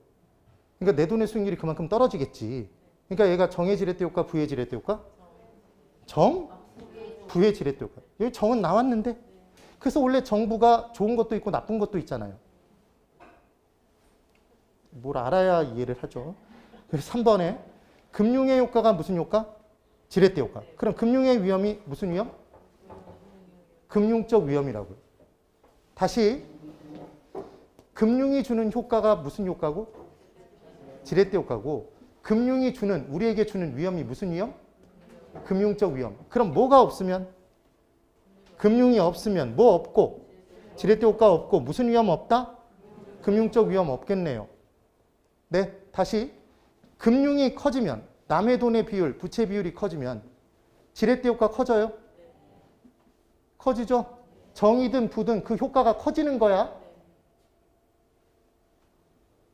Speaker 1: 그러니까 내 돈의 수익률이 그만큼 떨어지겠지. 그러니까 얘가 정의 지렛대 효과, 부의 지렛대 효과? 정? 부의 지렛대 효과. 여기 정은 나왔는데. 그래서 원래 정부가 좋은 것도 있고 나쁜 것도 있잖아요. 뭘 알아야 이해를 하죠. 그래서 3번에 금융의 효과가 무슨 효과? 지렛대 효과. 그럼 금융의 위험이 무슨 위험? 금융적 위험이라고요. 다시 금융이 주는 효과가 무슨 효과고? 지렛대 효과고 금융이 주는 우리에게 주는 위험이 무슨 위험? 금융적 위험. 그럼 뭐가 없으면? 금융이 없으면 뭐 없고? 지렛대 효과 없고 무슨 위험 없다? 금융적 위험 없겠네요. 네, 다시 금융이 커지면 남의 돈의 비율, 부채 비율이 커지면 지렛대 효과 커져요? 커지죠? 정이든 부든 그 효과가 커지는 거야.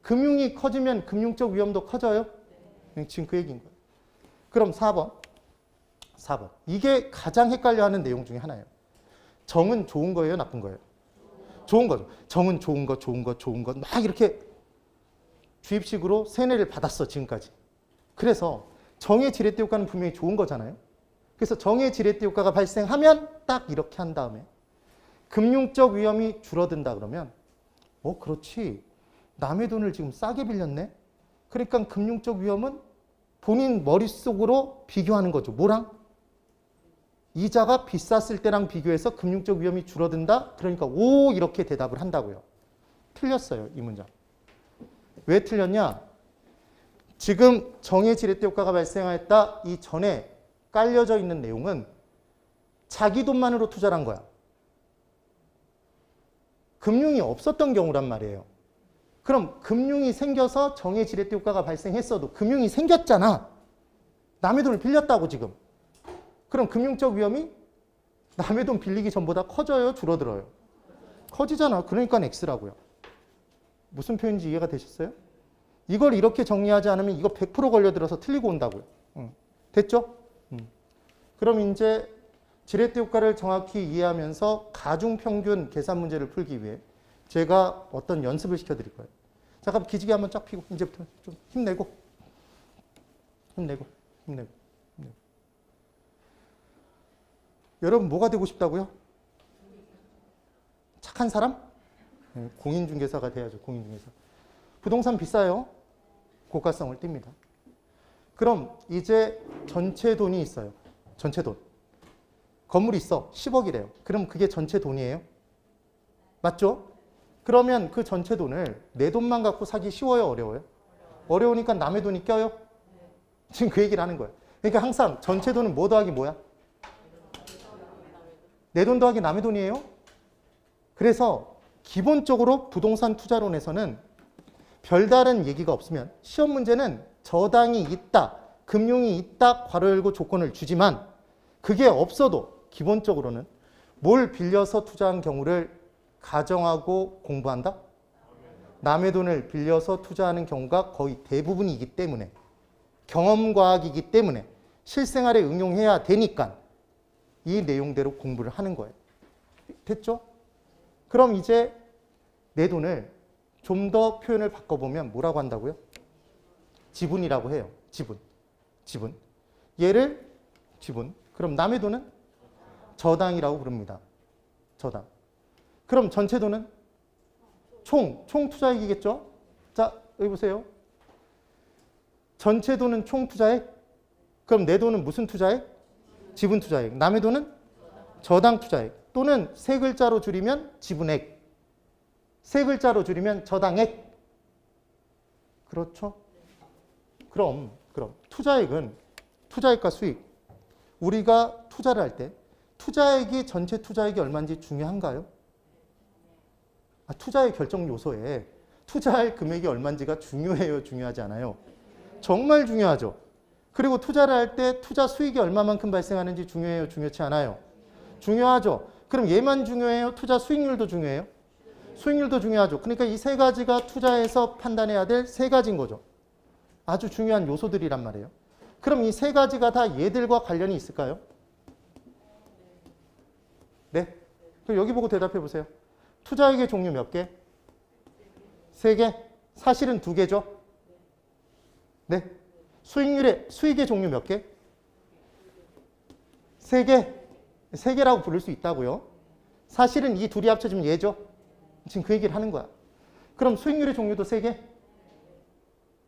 Speaker 1: 금융이 커지면 금융적 위험도 커져요? 지금 그 얘기인 거예요. 그럼 4번. 이게 가장 헷갈려하는 내용 중에 하나예요. 정은 좋은 거예요? 나쁜 거예요? 좋은 거죠. 정은 좋은 것 막 이렇게 주입식으로 세뇌를 받았어, 지금까지. 그래서 정의 지렛대 효과는 분명히 좋은 거잖아요. 그래서 정의 지렛대 효과가 발생하면 딱 이렇게 한 다음에 금융적 위험이 줄어든다 그러면 그렇지. 남의 돈을 지금 싸게 빌렸네. 그러니까 금융적 위험은 본인 머릿속으로 비교하는 거죠. 뭐랑? 이자가 비쌌을 때랑 비교해서 금융적 위험이 줄어든다. 그러니까 오 이렇게 대답을 한다고요. 틀렸어요. 이 문장. 왜 틀렸냐? 지금 정의 지렛대 효과가 발생했다. 이 전에 깔려져 있는 내용은 자기 돈만으로 투자를 한 거야. 금융이 없었던 경우란 말이에요. 그럼 금융이 생겨서 정의 지렛대 효과가 발생했어도 금융이 생겼잖아. 남의 돈을 빌렸다고 지금. 그럼 금융적 위험이 남의 돈 빌리기 전보다 커져요? 줄어들어요? 커지잖아. 그러니까 X라고요. 무슨 표현인지 이해가 되셨어요? 이걸 이렇게 정리하지 않으면 이거 100% 걸려들어서 틀리고 온다고요. 됐죠? 그럼 이제 지렛대 효과를 정확히 이해하면서 가중평균 계산 문제를 풀기 위해 제가 어떤 연습을 시켜드릴 거예요. 자, 그럼 기지개 한번 쫙 펴고 이제부터 좀 힘내고. 여러분 뭐가 되고 싶다고요? 착한 사람? 네, 공인중개사가 돼야죠. 공인중개사. 부동산 비싸요. 고가성을 띱니다. 그럼 이제 전체 돈이 있어요. 전체 돈. 건물이 있어. 10억이래요. 그럼 그게 전체 돈이에요? 맞죠? 그러면 그 전체 돈을 내 돈만 갖고 사기 쉬워요? 어려워요? 어려우니까 남의 돈이 껴요? 지금 그 얘기를 하는 거예요. 그러니까 항상 전체 돈은 뭐 더하기 뭐야? 내 돈 더하기 남의 돈이에요? 그래서 기본적으로 부동산 투자론에서는 별다른 얘기가 없으면 시험 문제는 저당이 있다, 금융이 있다, 괄호 열고 조건을 주지만 그게 없어도 기본적으로는 뭘 빌려서 투자한 경우를 가정하고 공부한다? 남의 돈을 빌려서 투자하는 경우가 거의 대부분이기 때문에 경험과학이기 때문에 실생활에 응용해야 되니까 이 내용대로 공부를 하는 거예요. 됐죠? 그럼 이제 내 돈을 좀 더 표현을 바꿔보면 뭐라고 한다고요? 지분이라고 해요. 지분. 얘를 지분. 그럼 남의 돈은 저당이라고 부릅니다. 저당. 그럼 전체 돈은 총 투자액이겠죠? 자, 여기 보세요. 전체 돈은 총 투자액. 그럼 내 돈은 무슨 투자액? 지분 투자액. 남의 돈은 저당 투자액. 또는 세 글자로 줄이면 지분액. 세 글자로 줄이면 저당액. 그렇죠? 그럼 투자액은 투자액과 수익. 우리가 투자를 할 때 투자액이 전체 투자액이 얼마인지 중요한가요? 투자의 결정 요소에 투자할 금액이 얼마인지가 중요해요, 중요하지 않아요? 정말 중요하죠. 그리고 투자를 할 때 투자 수익이 얼마만큼 발생하는지 중요해요, 중요치 않아요? 중요하죠. 그럼 얘만 중요해요? 투자 수익률도 중요해요? 수익률도 중요하죠. 그러니까 이 세 가지가 투자에서 판단해야 될 세 가지인 거죠. 아주 중요한 요소들이란 말이에요. 그럼 이 세 가지가 다 얘들과 관련이 있을까요? 네? 그럼 여기 보고 대답해 보세요. 투자액의 종류 몇 개? 세 개? 사실은 두 개죠? 네? 수익의 종류 몇 개? 세 개? 세 개라고 부를 수 있다고요. 사실은 이 둘이 합쳐지면 얘죠. 지금 그 얘기를 하는 거야. 그럼 수익률의 종류도 세 개?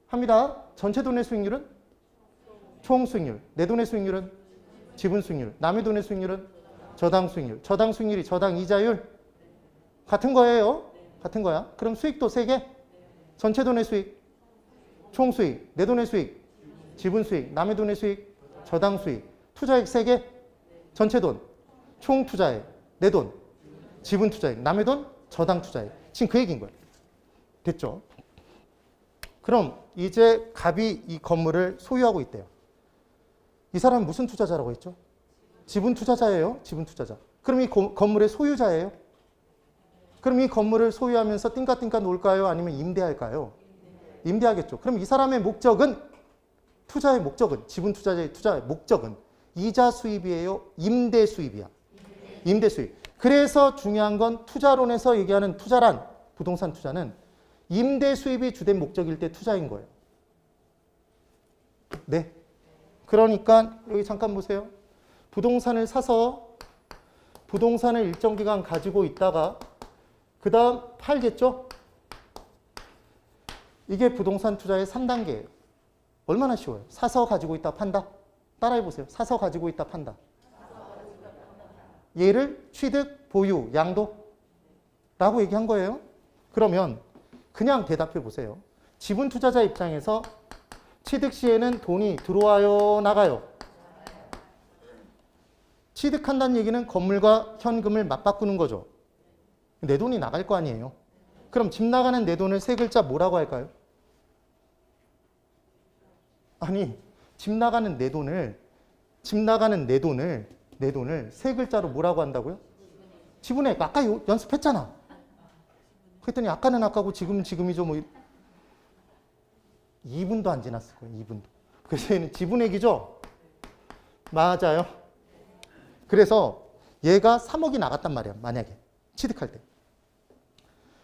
Speaker 1: 합니다. 전체 돈의 수익률은? 총 수익률. 내 돈의 수익률은? 지분 수익률. 남의 돈의 수익률은? 저당 수익률. 저당 수익률이 저당 이자율? 같은 거예요. 같은 거야. 그럼 수익도 세 개? 전체 돈의 수익? 총 수익. 내 돈의 수익? 지분 수익. 남의 돈의 수익? 저당 수익. 투자액 세 개? 전체 돈? 총 투자액. 내 돈? 지분 투자액. 남의 돈? 저당 투자액. 지금 그 얘기인 거예요. 됐죠? 그럼 이제 갑이 이 건물을 소유하고 있대요. 이 사람은 무슨 투자자라고 했죠? 지분 투자자예요. 지분 투자자. 그럼 이 건물의 소유자예요. 그럼 이 건물을 소유하면서 띵까띵까 놀까요? 아니면 임대할까요? 임대하겠죠. 그럼 이 사람의 목적은, 투자의 목적은, 지분 투자자의 투자의 목적은 이자 수입이에요? 임대 수입이야? 임대 수입. 그래서 중요한 건 투자론에서 얘기하는 투자란, 부동산 투자는 임대 수입이 주된 목적일 때 투자인 거예요. 네. 그러니까 여기 잠깐 보세요. 부동산을 사서 부동산을 일정 기간 가지고 있다가 그 다음 팔겠죠? 이게 부동산 투자의 3단계예요. 얼마나 쉬워요? 사서 가지고 있다 판다? 따라해 보세요. 사서 가지고 있다 판다. 얘를 취득, 보유, 양도? 라고 얘기한 거예요. 그러면 그냥 대답해 보세요. 지분 투자자 입장에서 취득 시에는 돈이 들어와요, 나가요? 취득한다는 얘기는 건물과 현금을 맞바꾸는 거죠. 내 돈이 나갈 거 아니에요. 그럼 집 나가는 내 돈을 세 글자 뭐라고 할까요? 아니, 집 나가는 내 돈을 세 글자로 뭐라고 한다고요? 지분액. 아까 연습했잖아. 그랬더니 아까는 아까고 지금은 지금이죠. 뭐 2분도 안 지났을 거예요. 2분도. 그래서 얘는 지분액이죠. 맞아요. 그래서 얘가 3억이 나갔단 말이야. 만약에 취득할 때.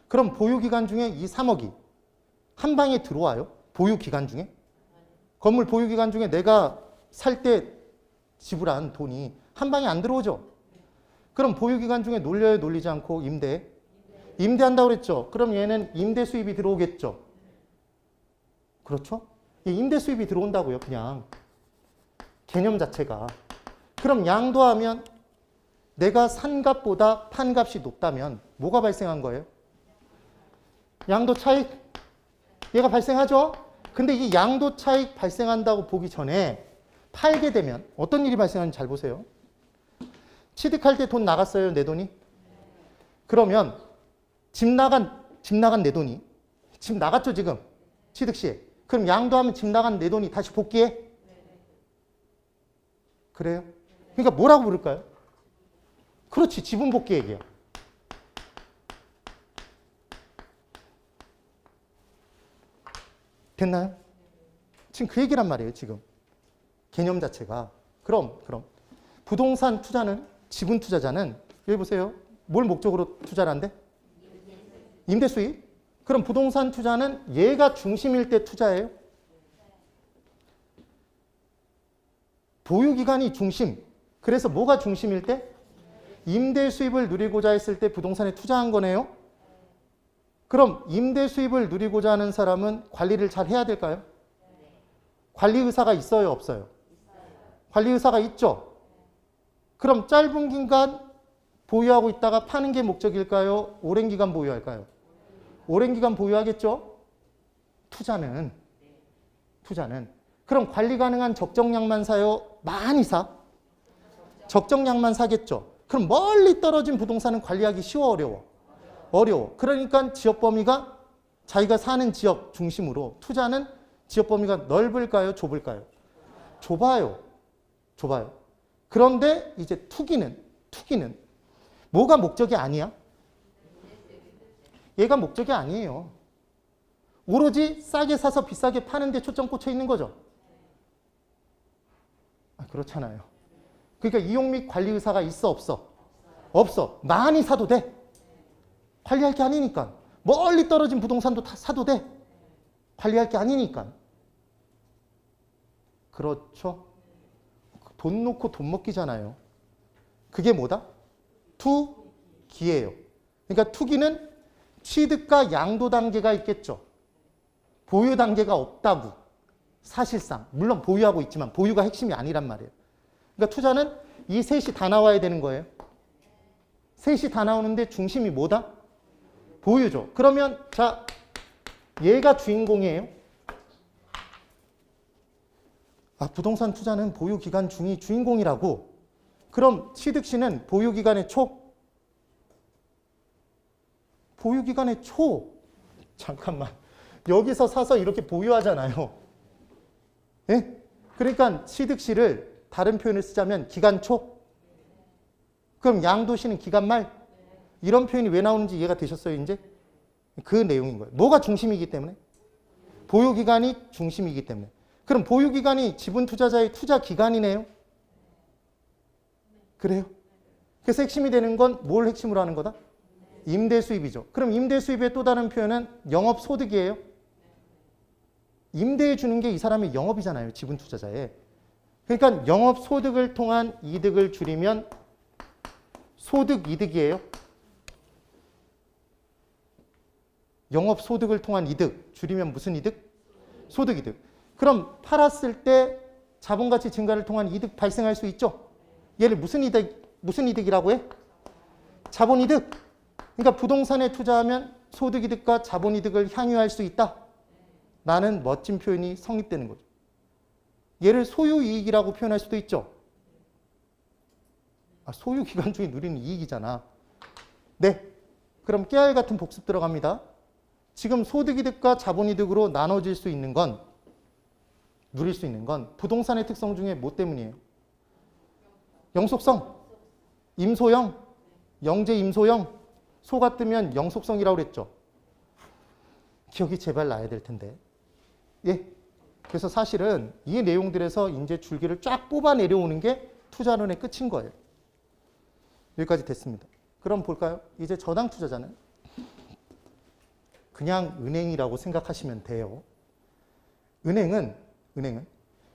Speaker 1: 그럼 보유기간 중에 이 3억이 한 방에 들어와요? 보유기간 중에? 건물 보유기간 중에 내가 살 때 지불한 돈이 한 방에 안 들어오죠? 그럼 보유기간 중에 놀려요, 놀리지 않고? 임대한다고 그랬죠? 그럼 얘는 임대 수입이 들어오겠죠? 그렇죠? 임대 수입이 들어온다고요, 그냥. 개념 자체가. 그럼 양도하면 내가 산 값보다 판 값이 높다면 뭐가 발생한 거예요? 양도 차익? 얘가 발생하죠? 근데 이 양도 차익 발생한다고 보기 전에 팔게 되면 어떤 일이 발생하는지 잘 보세요. 취득할 때 돈 나갔어요, 내 돈이? 그러면 집 나간 내 돈이. 집 나갔죠, 지금? 취득시에. 그럼 양도하면 집 나간 내 돈이 다시 복귀해? 그래요? 그러니까 뭐라고 부를까요? 그렇지, 지분 복귀 얘기야. 됐나요? 지금 그 얘기란 말이에요, 지금. 개념 자체가. 그럼 부동산 투자는, 지분 투자자는 여기 보세요. 뭘 목적으로 투자를 한대? 임대 수익. 그럼 부동산 투자는 얘가 중심일 때 투자예요? 보유기간이 중심. 그래서 뭐가 중심일 때? 임대 수입을 누리고자 했을 때 부동산에 투자한 거네요. 그럼 임대 수입을 누리고자 하는 사람은 관리를 잘 해야 될까요? 관리 의사가 있어요, 없어요? 관리 의사가 있죠. 그럼 짧은 기간 보유하고 있다가 파는 게 목적일까요? 오랜 기간 보유할까요? 오랜 기간 보유하겠죠? 투자는. 그럼 관리 가능한 적정량만 사요? 많이 사? 적정량만 사겠죠. 그럼 멀리 떨어진 부동산은 관리하기 쉬워, 어려워? 그러니까 지역 범위가 자기가 사는 지역 중심으로 투자는 지역 범위가 넓을까요? 좁을까요? 좁아요. 그런데 이제 투기는 뭐가 목적이 아니야? 얘가 목적이 아니에요. 오로지 싸게 사서 비싸게 파는 데 초점 꽂혀 있는 거죠. 그렇잖아요. 그러니까 이용 및 관리 의사가 있어, 없어? 많이 사도 돼. 관리할 게 아니니까. 멀리 떨어진 부동산도 다 사도 돼. 관리할 게 아니니까. 그렇죠? 돈 놓고 돈 먹기잖아요. 그게 뭐다? 투기예요. 그러니까 투기는 취득과 양도 단계가 있겠죠. 보유 단계가 없다고. 사실상. 물론 보유하고 있지만 보유가 핵심이 아니란 말이에요. 그러니까 투자는 이 셋이 다 나와야 되는 거예요. 셋이 다 나오는데 중심이 뭐다? 보유죠. 그러면 자, 얘가 주인공이에요. 부동산 투자는 보유기간 중이 주인공이라고. 그럼 취득시는 보유기간의 초? 보유기간의 초. 잠깐만. 여기서 사서 이렇게 보유하잖아요. 예? 그러니까 취득시를 다른 표현을 쓰자면 기간 초? 그럼 양도시는 기간 말? 이런 표현이 왜 나오는지 이해가 되셨어요, 이제? 그 내용인 거예요. 뭐가 중심이기 때문에? 보유기간이 중심이기 때문에. 그럼 보유기간이 지분 투자자의 투자 기간이네요? 그래요? 그래서 핵심이 되는 건 뭘 핵심으로 하는 거다? 임대 수입이죠. 그럼 임대 수입의 또 다른 표현은 영업소득이에요. 임대해 주는 게 이 사람의 영업이잖아요. 지분 투자자의. 그러니까 영업소득을 통한 이득을 줄이면 소득이득이에요. 영업소득을 통한 이득 줄이면 무슨 이득? 소득이득. 그럼 팔았을 때 자본가치 증가를 통한 이득 발생할 수 있죠. 얘를 무슨 이득이라고 해? 자본이득. 그러니까 부동산에 투자하면 소득이득과 자본이득을 향유할 수 있다. 라는 멋진 표현이 성립되는 거죠. 얘를 소유이익이라고 표현할 수도 있죠. 소유기간 중에 누리는 이익이잖아. 네. 그럼 깨알 같은 복습 들어갑니다. 지금 소득이득과 자본이득으로 나눠질 수 있는 건, 누릴 수 있는 건 부동산의 특성 중에 뭐 때문이에요? 영속성, 임소형, 영재 임소형, 소가 뜨면 영속성이라고 그랬죠. 기억이 제발 나야 될 텐데. 예. 그래서 사실은 이 내용들에서 이제 줄기를 쫙 뽑아 내려오는 게 투자론의 끝인 거예요. 여기까지 됐습니다. 그럼 볼까요? 이제 저당 투자자는 그냥 은행이라고 생각하시면 돼요. 은행은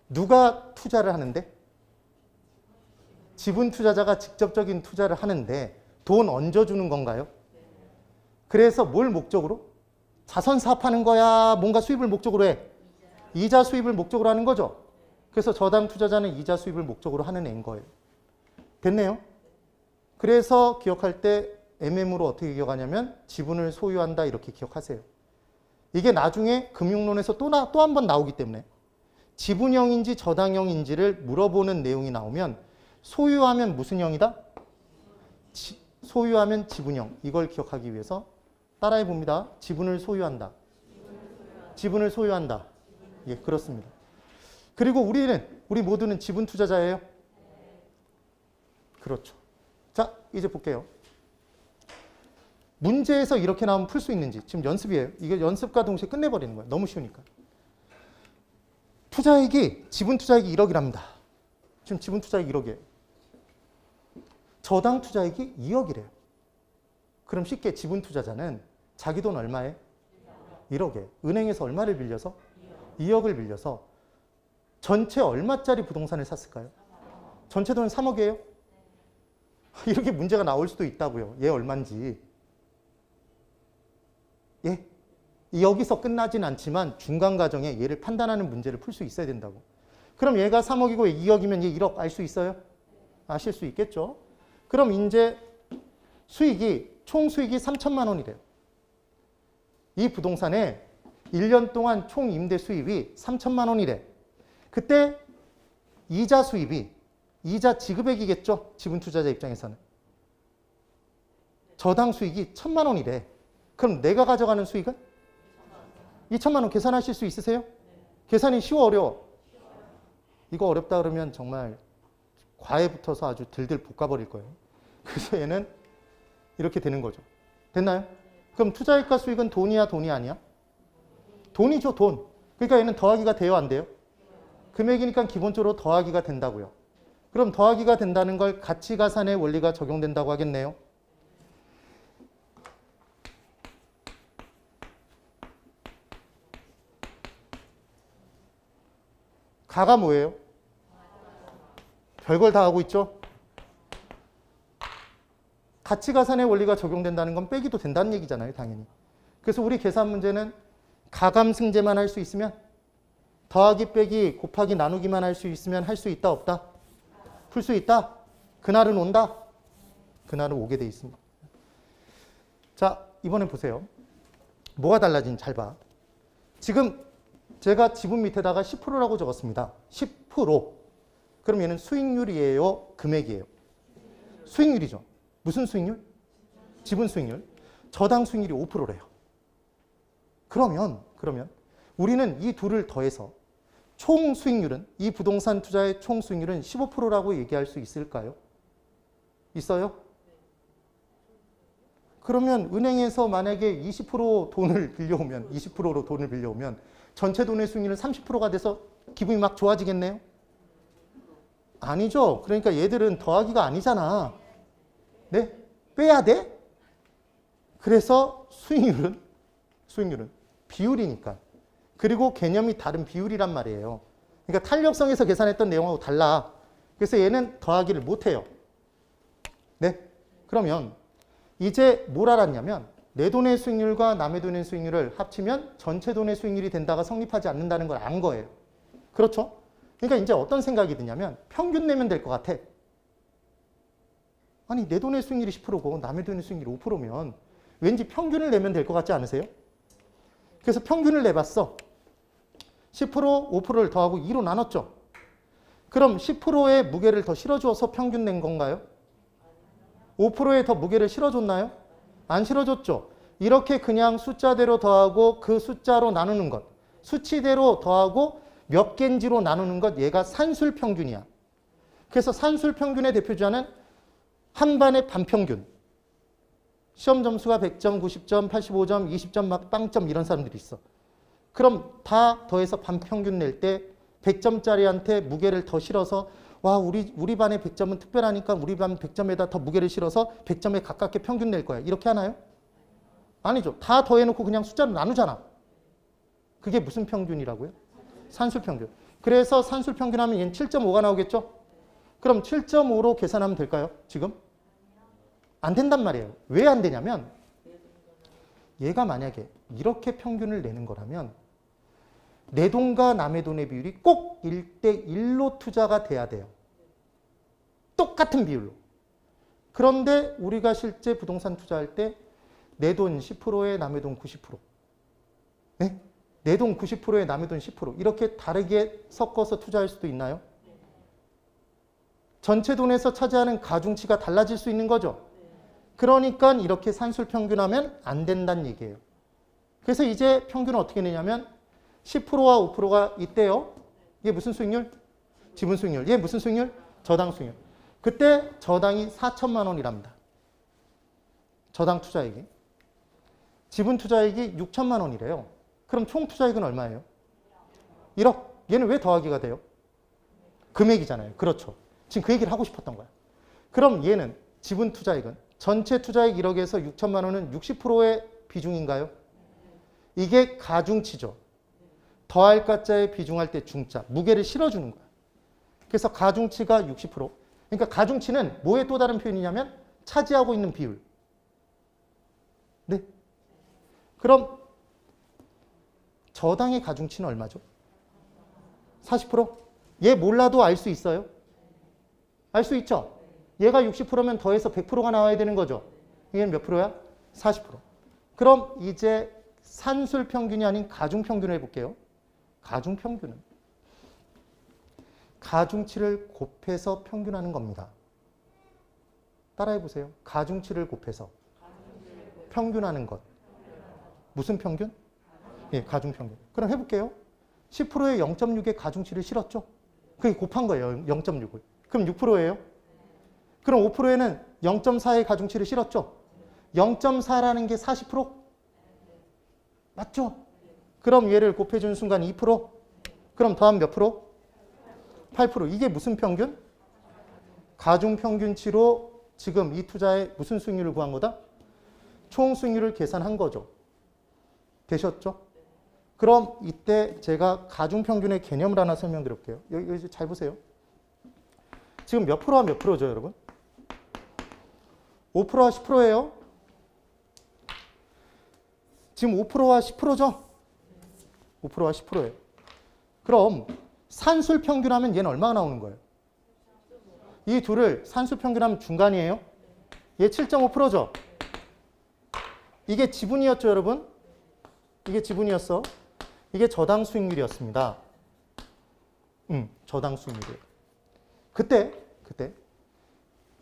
Speaker 1: 누가 투자를 하는데? 지분 투자자가 직접적인 투자를 하는데 돈 얹어주는 건가요? 그래서 뭘 목적으로? 자선 사업하는 거야? 뭔가 수입을 목적으로 해? 이자 수입을 목적으로 하는 거죠. 그래서 저당 투자자는 이자 수입을 목적으로 하는 애인 거예요. 됐네요? 그래서 기억할 때 MM으로 어떻게 기억하냐면 지분을 소유한다 이렇게 기억하세요. 이게 나중에 금융론에서 또 한 번 나오기 때문에 지분형인지 저당형인지를 물어보는 내용이 나오면 소유하면 무슨 형이다? 소유하면 지분형. 이걸 기억하기 위해서 따라해 봅니다. 지분을 소유한다. 지분을 소유한다. 예, 그렇습니다. 그리고 우리 모두는 지분 투자자예요. 그렇죠. 자, 이제 볼게요. 문제에서 이렇게 나오면 풀 수 있는지. 지금 연습이에요. 이게 연습과 동시에 끝내버리는 거예요. 너무 쉬우니까. 투자액이, 지분 투자액이 1억이랍니다. 지금 지분 투자액이 1억이에요. 저당 투자액이 2억이래요. 그럼 쉽게 지분 투자자는 자기 돈 얼마에? 1억에. 은행에서 얼마를 빌려서? 2억을 빌려서 전체 얼마짜리 부동산을 샀을까요? 전체 돈은 3억이에요? 이렇게 문제가 나올 수도 있다고요. 얘 얼만지. 예? 여기서 끝나진 않지만 중간 과정에 얘를 판단하는 문제를 풀 수 있어야 된다고. 그럼 얘가 3억이고 2억이면 얘 1억 알 수 있어요? 아실 수 있겠죠? 그럼 이제 수익이, 총 수익이 3천만 원이래요. 이 부동산에 1년 동안 총 임대 수입이 3천만 원이래. 그때 이자 수입이, 이자 지급액이겠죠? 지분 투자자 입장에서는. 저당 수익이 1천만 원이래. 그럼 내가 가져가는 수익은? 2천만 원 계산하실 수 있으세요? 계산이 쉬워, 어려워? 이거 어렵다 그러면 정말 과에 붙어서 아주 들들 볶아버릴 거예요. 그래서 얘는 이렇게 되는 거죠. 됐나요? 그럼 투자액과 수익은 돈이야, 돈이 아니야? 돈이죠, 돈. 그러니까 얘는 더하기가 돼요, 안 돼요? 금액이니까 기본적으로 더하기가 된다고요. 그럼 더하기가 된다는 걸 가치가산의 원리가 적용된다고 하겠네요. 가가 뭐예요? 별걸 다 하고 있죠? 가치가산의 원리가 적용된다는 건 빼기도 된다는 얘기잖아요, 당연히. 그래서 우리 계산 문제는 가감승제만 할 수 있으면, 더하기 빼기 곱하기 나누기만 할 수 있으면 할 수 있다, 없다? 풀 수 있다? 그날은 온다? 그날은 오게 돼 있습니다. 자, 이번에 보세요. 뭐가 달라진지 잘 봐. 지금 제가 지분 밑에다가 10%라고 적었습니다. 10%. 그럼 얘는 수익률이에요? 금액이에요? 수익률이죠. 무슨 수익률? 지분 수익률. 저당 수익률이 5%래요. 그러면 우리는 이 둘을 더해서 총 수익률은, 이 부동산 투자의 총 수익률은 15%라고 얘기할 수 있을까요? 있어요? 그러면 은행에서 만약에 20% 돈을 빌려오면, 20%로 돈을 빌려오면 전체 돈의 수익률은 30%가 돼서 기분이 막 좋아지겠네요? 아니죠. 그러니까 얘들은 더하기가 아니잖아. 네? 빼야 돼? 그래서 수익률은 비율이니까. 그리고 개념이 다른 비율이란 말이에요. 그러니까 탄력성에서 계산했던 내용하고 달라. 그래서 얘는 더하기를 못해요. 네? 그러면 이제 뭘 알았냐면 내 돈의 수익률과 남의 돈의 수익률을 합치면 전체 돈의 수익률이 된다가 성립하지 않는다는 걸 안 거예요. 그렇죠? 그러니까 이제 어떤 생각이 드냐면 평균 내면 될 것 같아. 아니 내 돈의 수익률이 10%고 남의 돈의 수익률이 5%면 왠지 평균을 내면 될 것 같지 않으세요? 그래서 평균을 내봤어. 10%, 5%를 더하고 2로 나눴죠. 그럼 10%의 무게를 더 실어줘서 평균 낸 건가요? 5%에 더 무게를 실어줬나요? 안 실어줬죠. 이렇게 그냥 숫자대로 더하고 그 숫자로 나누는 것, 수치대로 더하고 몇 개인지로 나누는 것, 얘가 산술평균이야. 그래서 산술평균의 대표주자는 한 반의 반평균. 시험 점수가 100점, 90점, 85점, 20점, 막 빵점 이런 사람들이 있어. 그럼 다 더해서 반평균 낼 때 100점짜리한테 무게를 더 실어서 와 우리 반의 100점은 특별하니까 우리 반 100점에다 더 무게를 실어서 100점에 가깝게 평균 낼 거야. 이렇게 하나요? 아니죠. 다 더해놓고 그냥 숫자로 나누잖아. 그게 무슨 평균이라고요? 산술평균. 그래서 산술평균 하면 얘는 7.5가 나오겠죠? 그럼 7.5로 계산하면 될까요? 지금? 안 된단 말이에요. 왜 안 되냐면 얘가 만약에 이렇게 평균을 내는 거라면 내 돈과 남의 돈의 비율이 꼭 1대1로 투자가 돼야 돼요. 똑같은 비율로. 그런데 우리가 실제 부동산 투자할 때 내 돈 10%에 남의 돈 90%. 네? 내 돈 90%에 남의 돈 10%. 이렇게 다르게 섞어서 투자할 수도 있나요? 전체 돈에서 차지하는 가중치가 달라질 수 있는 거죠. 그러니까 이렇게 산술 평균하면 안 된다는 얘기예요. 그래서 이제 평균은 어떻게 내냐면 10%와 5%가 있대요. 이게 무슨 수익률? 지분 수익률. 이게 무슨 수익률? 저당 수익률. 그때 저당이 4천만 원이랍니다. 저당 투자액이. 지분 투자액이 6천만 원이래요. 그럼 총 투자액은 얼마예요? 1억. 얘는 왜 더하기가 돼요? 금액이잖아요. 그렇죠. 지금 그 얘기를 하고 싶었던 거야. 그럼 얘는 지분 투자액은 전체 투자액 1억에서 6천만 원은 60%의 비중인가요? 이게 가중치죠. 더할 가짜에 비중할 때 중자. 무게를 실어주는 거야. 그래서 가중치가 60%. 그러니까 가중치는 뭐의 또 다른 표현이냐면 차지하고 있는 비율. 네. 그럼 저당의 가중치는 얼마죠? 40%? 얘 몰라도 알 수 있어요? 알 수 있죠? 얘가 60%면 더해서 100%가 나와야 되는 거죠. 이게 몇 프로야? 40%. 그럼 이제 산술 평균이 아닌 가중 평균을 해볼게요. 가중 평균은 가중치를 곱해서 평균하는 겁니다. 따라해 보세요. 가중치를 곱해서 평균하는 것. 무슨 평균? 예, 가중 평균. 그럼 해볼게요. 10%에 0.6의 가중치를 실었죠? 그게 곱한 거예요. 0.6을. 그럼 6%예요? 그럼 5%에는 0.4의 가중치를 실었죠? 0.4라는 게 40%? 맞죠? 그럼 얘를 곱해주는 순간 2%? 그럼 더하면 몇 프로? 8%. 이게 무슨 평균? 가중 평균치로 지금 이 투자에 무슨 수익률을 구한 거다? 총 수익률을 계산한 거죠. 되셨죠? 그럼 이때 제가 가중 평균의 개념을 하나 설명드릴게요. 여기 잘 보세요. 지금 몇 프로와 몇 프로죠, 여러분? 5%와 10%예요. 지금 5%와 10%죠? 5%와 10%예요. 그럼 산술 평균하면 얘는 얼마가 나오는 거예요? 이 둘을 산술 평균하면 중간이에요. 얘 7.5%죠? 이게 지분이었죠, 여러분? 이게 지분이었어. 이게 저당 수익률이었습니다. 저당 수익률이에요. 그때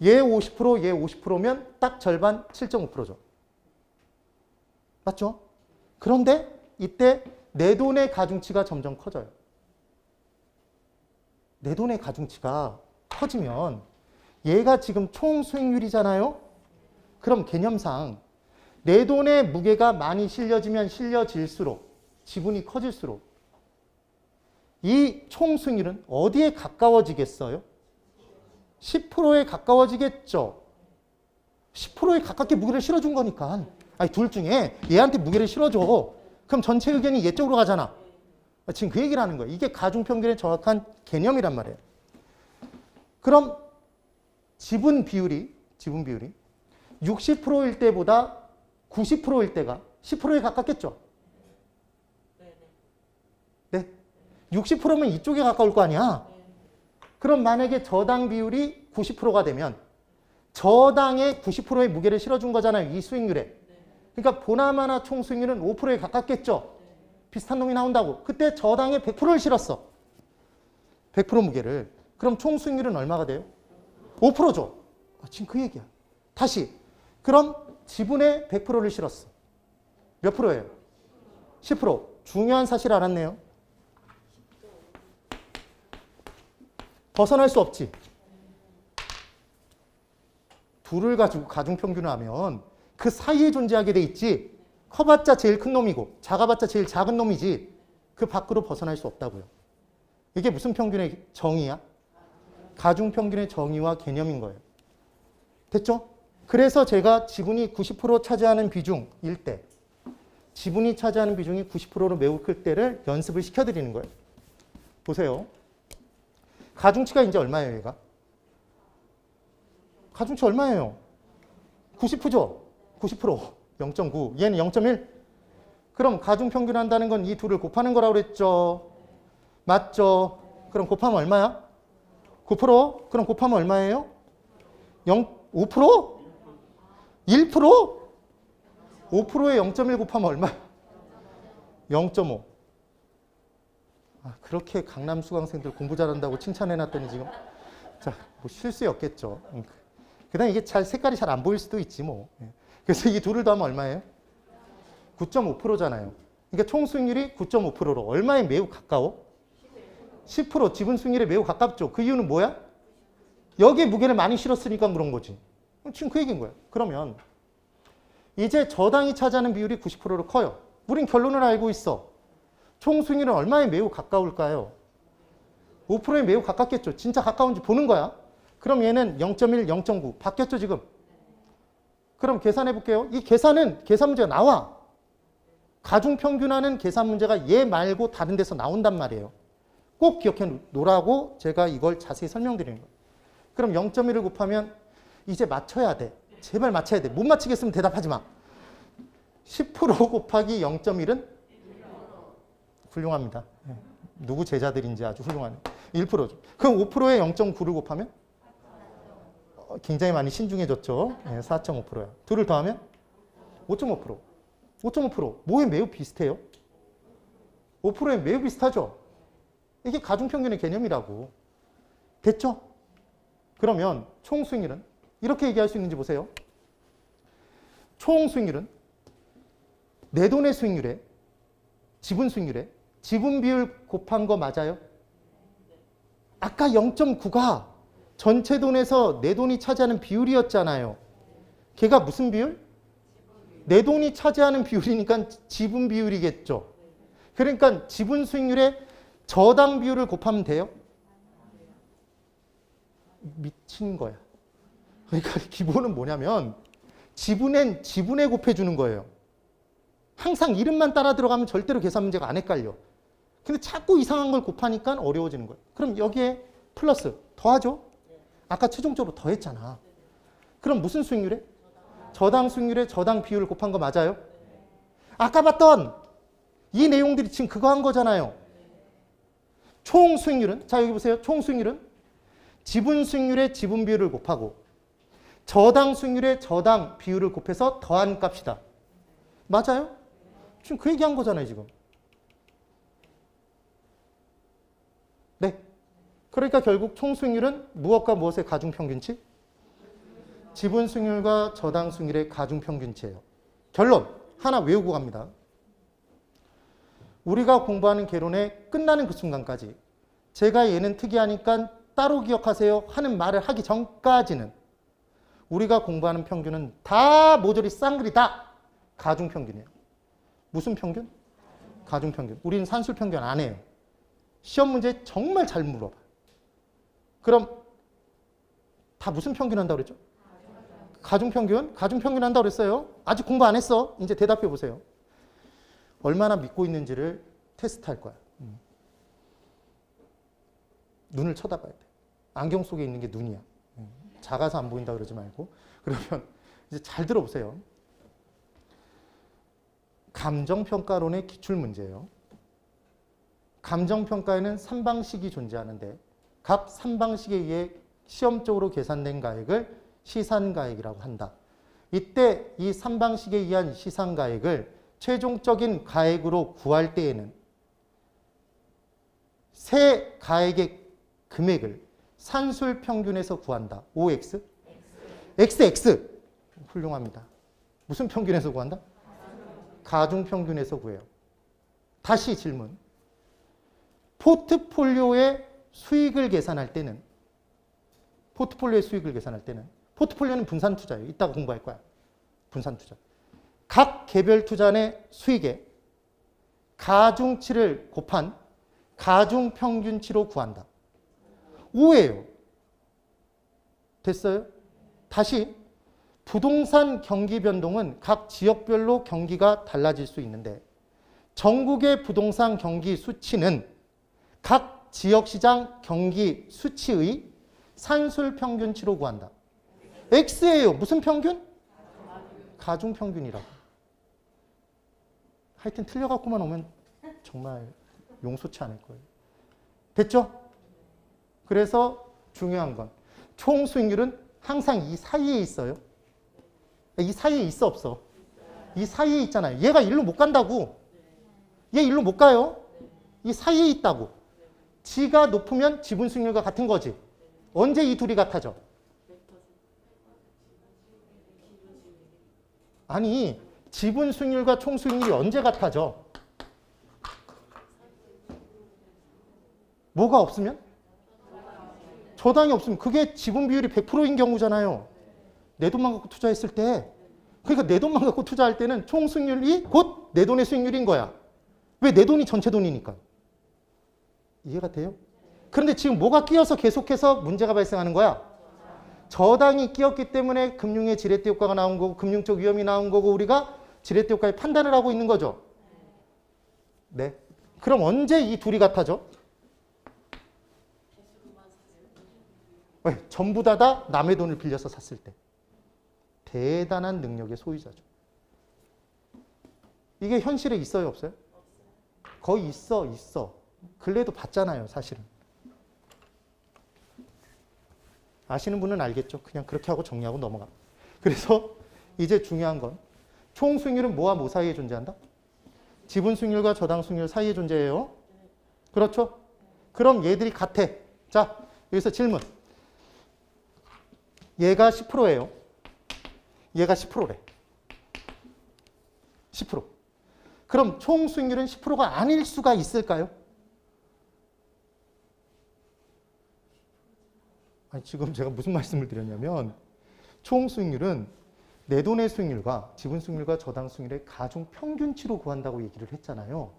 Speaker 1: 얘 50%, 얘 50%면 딱 절반 7.5%죠. 맞죠? 그런데 이때 내 돈의 가중치가 점점 커져요. 내 돈의 가중치가 커지면 얘가 지금 총 수익률이잖아요. 그럼 개념상 내 돈의 무게가 많이 실려지면 실려질수록 지분이 커질수록 이 총 수익률은 어디에 가까워지겠어요? 10%에 가까워지겠죠. 10%에 가깝게 무게를 실어준 거니까. 아니, 둘 중에 얘한테 무게를 실어줘. 그럼 전체 의견이 얘 쪽으로 가잖아. 지금 그 얘기를 하는 거예요. 이게 가중평균의 정확한 개념이란 말이에요. 그럼 지분 비율이 60%일 때보다 90%일 때가 10%에 가깝겠죠? 네. 60%면 이쪽에 가까울 거 아니야? 그럼 만약에 저당 비율이 90%가 되면 저당의 90%의 무게를 실어준 거잖아요. 이 수익률에. 그러니까 보나마나 총 수익률은 5%에 가깝겠죠? 비슷한 놈이 나온다고. 그때 저당에 100%를 실었어. 100% 무게를. 그럼 총 수익률은 얼마가 돼요? 5%죠. 지금 그 얘기야. 다시. 그럼 지분에 100%를 실었어. 몇 프로예요? 10%. 중요한 사실 알았네요. 벗어날 수 없지. 둘을 가지고 가중평균을 하면 그 사이에 존재하게 돼 있지. 커봤자 제일 큰 놈이고 작아봤자 제일 작은 놈이지. 그 밖으로 벗어날 수 없다고요. 이게 무슨 평균의 정의야? 가중평균의 정의와 개념인 거예요. 됐죠? 그래서 제가 지분이 90% 차지하는 비중일 때, 지분이 차지하는 비중이 90%로 매우 클 때를 연습을 시켜드리는 거예요. 보세요. 가중치가 이제 얼마예요, 얘가? 가중치 얼마예요? 90%죠? 90%. 0.9. 얘는 0.1. 그럼 가중평균 한다는 건 이 둘을 곱하는 거라고 그랬죠? 맞죠? 그럼 곱하면 얼마야? 9%? 그럼 곱하면 얼마예요? 5%? 1%? 5%에 0.1 곱하면 얼마? 0.5. 그렇게 강남 수강생들 공부 잘한다고 칭찬해놨더니 지금 자, 뭐 쉴 새 없겠죠. 그 다음에 이게 색깔이 잘 안 보일 수도 있지 뭐. 그래서 이 둘을 더하면 얼마예요? 9.5%잖아요. 그러니까 총 수익률이 9.5%로 얼마에 매우 가까워? 10%. 지분 수익률에 매우 가깝죠. 그 이유는 뭐야? 여기에 무게를 많이 실었으니까 그런 거지. 지금 그 얘기인 거야. 그러면 이제 저당이 차지하는 비율이 90%로 커요. 우린 결론을 알고 있어. 총 수익률은 얼마에 매우 가까울까요? 5%에 매우 가깝겠죠. 진짜 가까운지 보는 거야. 그럼 얘는 0.1, 0.9 바뀌었죠 지금. 그럼 계산해 볼게요. 이 계산은 계산 문제가 나와. 가중평균하는 계산 문제가 얘 말고 다른 데서 나온단 말이에요. 꼭 기억해 놓으라고 제가 이걸 자세히 설명드리는 거예요. 그럼 0.1을 곱하면 이제 맞춰야 돼. 제발 맞춰야 돼. 못 맞히겠으면 대답하지 마. 10% 곱하기 0.1은? 훌륭합니다. 누구 제자들인지 아주 훌륭하네. 1%죠. 그럼 5%에 0.9를 곱하면? 굉장히 많이 신중해졌죠. 4.5%야. 둘을 더하면? 5.5%. 5.5%. 뭐에 매우 비슷해요? 5%에 매우 비슷하죠. 이게 가중평균의 개념이라고. 됐죠? 그러면 총 수익률은? 이렇게 얘기할 수 있는지 보세요. 총 수익률은 내 돈의 수익률에 지분 수익률에 지분 비율 곱한 거 맞아요? 아까 0.9가 전체 돈에서 내 돈이 차지하는 비율이었잖아요. 걔가 무슨 비율? 내 돈이 차지하는 비율이니까 지분 비율이겠죠. 그러니까 지분 수익률에 저당 비율을 곱하면 돼요? 미친 거야. 그러니까 기본은 뭐냐면 지분엔 지분에 곱해주는 거예요. 항상 이름만 따라 들어가면 절대로 계산 문제가 안 헷갈려. 근데 자꾸 이상한 걸 곱하니까 어려워지는 거예요. 그럼 여기에 플러스 더하죠? 아까 최종적으로 더했잖아. 그럼 무슨 수익률에? 저당 수익률에 저당 비율을 곱한 거 맞아요? 아까 봤던 이 내용들이 지금 그거 한 거잖아요. 총 수익률은? 자 여기 보세요. 총 수익률은 지분 수익률에 지분 비율을 곱하고 저당 수익률에 저당 비율을 곱해서 더한 값이다. 맞아요? 지금 그 얘기한 거잖아요, 지금. 네. 그러니까 결국 총 수익률은 무엇과 무엇의 가중평균치? 지분 수익률과 저당 수익률의 가중평균치예요. 결론 하나 외우고 갑니다. 우리가 공부하는 개론의 끝나는 그 순간까지 제가 얘는 특이하니까 따로 기억하세요 하는 말을 하기 전까지는 우리가 공부하는 평균은 다 모조리 쌍그리 다 가중평균이에요. 무슨 평균? 가중평균. 우리는 산술평균 안 해요. 시험 문제 정말 잘 물어봐. 그럼 다 무슨 평균 한다고 그랬죠? 가중평균? 가중평균 한다고 그랬어요. 아직 공부 안 했어. 이제 대답해 보세요. 얼마나 믿고 있는지를 테스트할 거야. 눈을 쳐다봐야 돼. 안경 속에 있는 게 눈이야. 작아서 안 보인다 그러지 말고. 그러면 이제 잘 들어보세요. 감정평가론의 기출문제예요. 감정평가에는 3방식이 존재하는데 각 3방식에 의해 시험적으로 계산된 가액을 시산가액이라고 한다. 이때 이 3방식에 의한 시산가액을 최종적인 가액으로 구할 때에는 세 가액의 금액을 산술평균에서 구한다. OX? XX. 훌륭합니다. 무슨 평균에서 구한다? 가중평균에서 구해요. 다시 질문. 포트폴리오의 수익을 계산할 때는 포트폴리오는 분산투자예요. 이따가 공부할 거야. 분산투자. 각 개별 투자의 수익에 가중치를 곱한 가중평균치로 구한다. 5예요. 됐어요? 다시 부동산 경기 변동은 각 지역별로 경기가 달라질 수 있는데 전국의 부동산 경기 수치는 각 지역시장 경기 수치의 산술평균치로 구한다. X예요. 무슨 평균? 가중평균이라고. 하여튼 틀려갖고만 오면 정말 용서치 않을 거예요. 됐죠? 그래서 중요한 건 총 수익률은 항상 이 사이에 있어요. 이 사이에 있어 없어? 이 사이에 있잖아요. 얘가 일로 못 간다고. 얘 일로 못 가요. 이 사이에 있다고. 지가 높으면 지분 수익률과 같은 거지. 언제 이 둘이 같아져? 아니, 지분 수익률과 총 수익률이 언제 같아져? 뭐가 없으면? 저당이 없으면. 그게 지분 비율이 100%인 경우잖아요. 내 돈만 갖고 투자했을 때. 그러니까 내 돈만 갖고 투자할 때는 총 수익률이 곧 내 돈의 수익률인 거야. 왜? 내 돈이 전체 돈이니까. 이해가 돼요? 그런데 지금 뭐가 끼어서 계속해서 문제가 발생하는 거야? 저당이 끼었기 때문에 금융의 지렛대 효과가 나온 거고 금융적 위험이 나온 거고 우리가 지렛대 효과의 판단을 하고 있는 거죠. 네. 그럼 언제 이 둘이 같아져? 왜? 전부 다 남의 돈을 빌려서 샀을 때. 대단한 능력의 소유자죠. 이게 현실에 있어요, 없어요? 거의 있어. 근래도 봤잖아요, 사실은. 아시는 분은 알겠죠? 그냥 그렇게 하고 정리하고 넘어가. 그래서 이제 중요한 건 총 수익률은 뭐와 뭐 사이에 존재한다? 지분 수익률과 저당 수익률 사이에 존재해요. 그렇죠? 그럼 얘들이 같아. 자, 여기서 질문. 얘가 10%예요. 얘가 10%래. 10%. 그럼 총 수익률은 10%가 아닐 수가 있을까요? 아니, 지금 제가 무슨 말씀을 드렸냐면 총 수익률은 내 돈의 수익률과 지분 수익률과 저당 수익률의 가중 평균치로 구한다고 얘기를 했잖아요.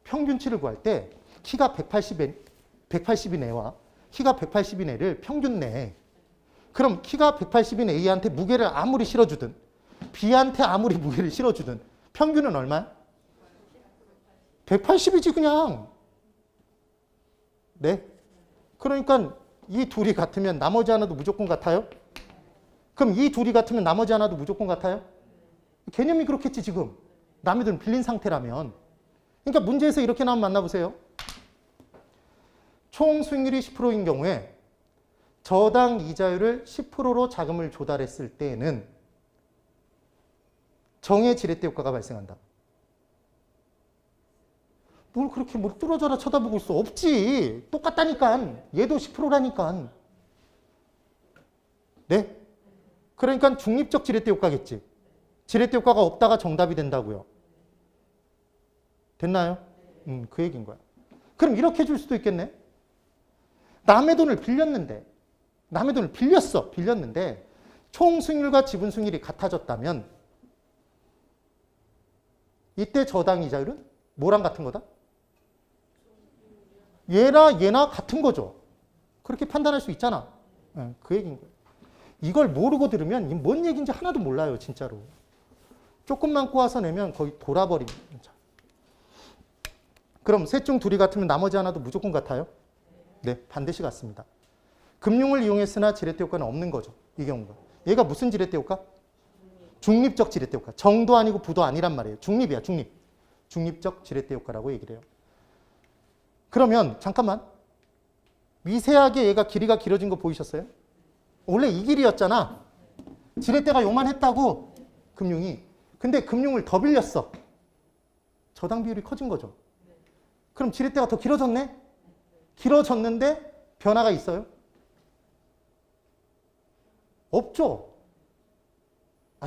Speaker 1: 평균치를 구할 때 키가 180인 애와 키가 180인 애를 평균 내. 그럼 키가 180인 A한테 무게를 아무리 실어주든 B한테 아무리 무게를 실어주든 평균은 얼마야? 180이지 그냥. 네. 그러니까 이 둘이 같으면 나머지 하나도 무조건 같아요? 그럼 이 둘이 같으면 나머지 하나도 무조건 같아요? 개념이 그렇겠지 지금. 남의 돈 빌린 상태라면. 그러니까 문제에서 이렇게 나오면 만나보세요. 총 수익률이 10%인 경우에 저당 이자율을 10%로 자금을 조달했을 때에는 정의 지렛대 효과가 발생한다. 뭘 그렇게 뭘 뚫어져라 쳐다보고 있어. 없지. 똑같다니까. 얘도 10%라니까. 네? 그러니까 중립적 지렛대 효과겠지. 지렛대 효과가 없다가 정답이 된다고요. 됐나요? 그 얘기인 거야. 그럼 이렇게 줄 수도 있겠네. 남의 돈을 빌렸는데 남의 돈을 빌렸는데 총 수익률과 지분 수익률이 같아졌다면 이때 저당 이자율은 뭐랑 같은 거다? 얘나 같은 거죠. 그렇게 판단할 수 있잖아. 그 얘기인 거예요. 이걸 모르고 들으면 이게 뭔 얘기인지 하나도 몰라요. 진짜로. 조금만 꼬아서 내면 거의 돌아버립니다. 그럼 셋 중 둘이 같으면 나머지 하나도 무조건 같아요? 네, 반드시 같습니다. 금융을 이용했으나 지렛대 효과는 없는 거죠. 이 경우가. 얘가 무슨 지렛대 효과? 중립적 지렛대 효과. 정도 아니고 부도 아니란 말이에요. 중립이야, 중립. 중립적 지렛대 효과라고 얘기를 해요. 그러면 잠깐만. 미세하게 얘가 길이가 길어진 거 보이셨어요? 원래 이 길이였잖아. 지렛대가 요만했다고 금융이. 근데 금융을 더 빌렸어. 저당 비율이 커진 거죠. 그럼 지렛대가 더 길어졌네? 길어졌는데 변화가 있어요? 없죠.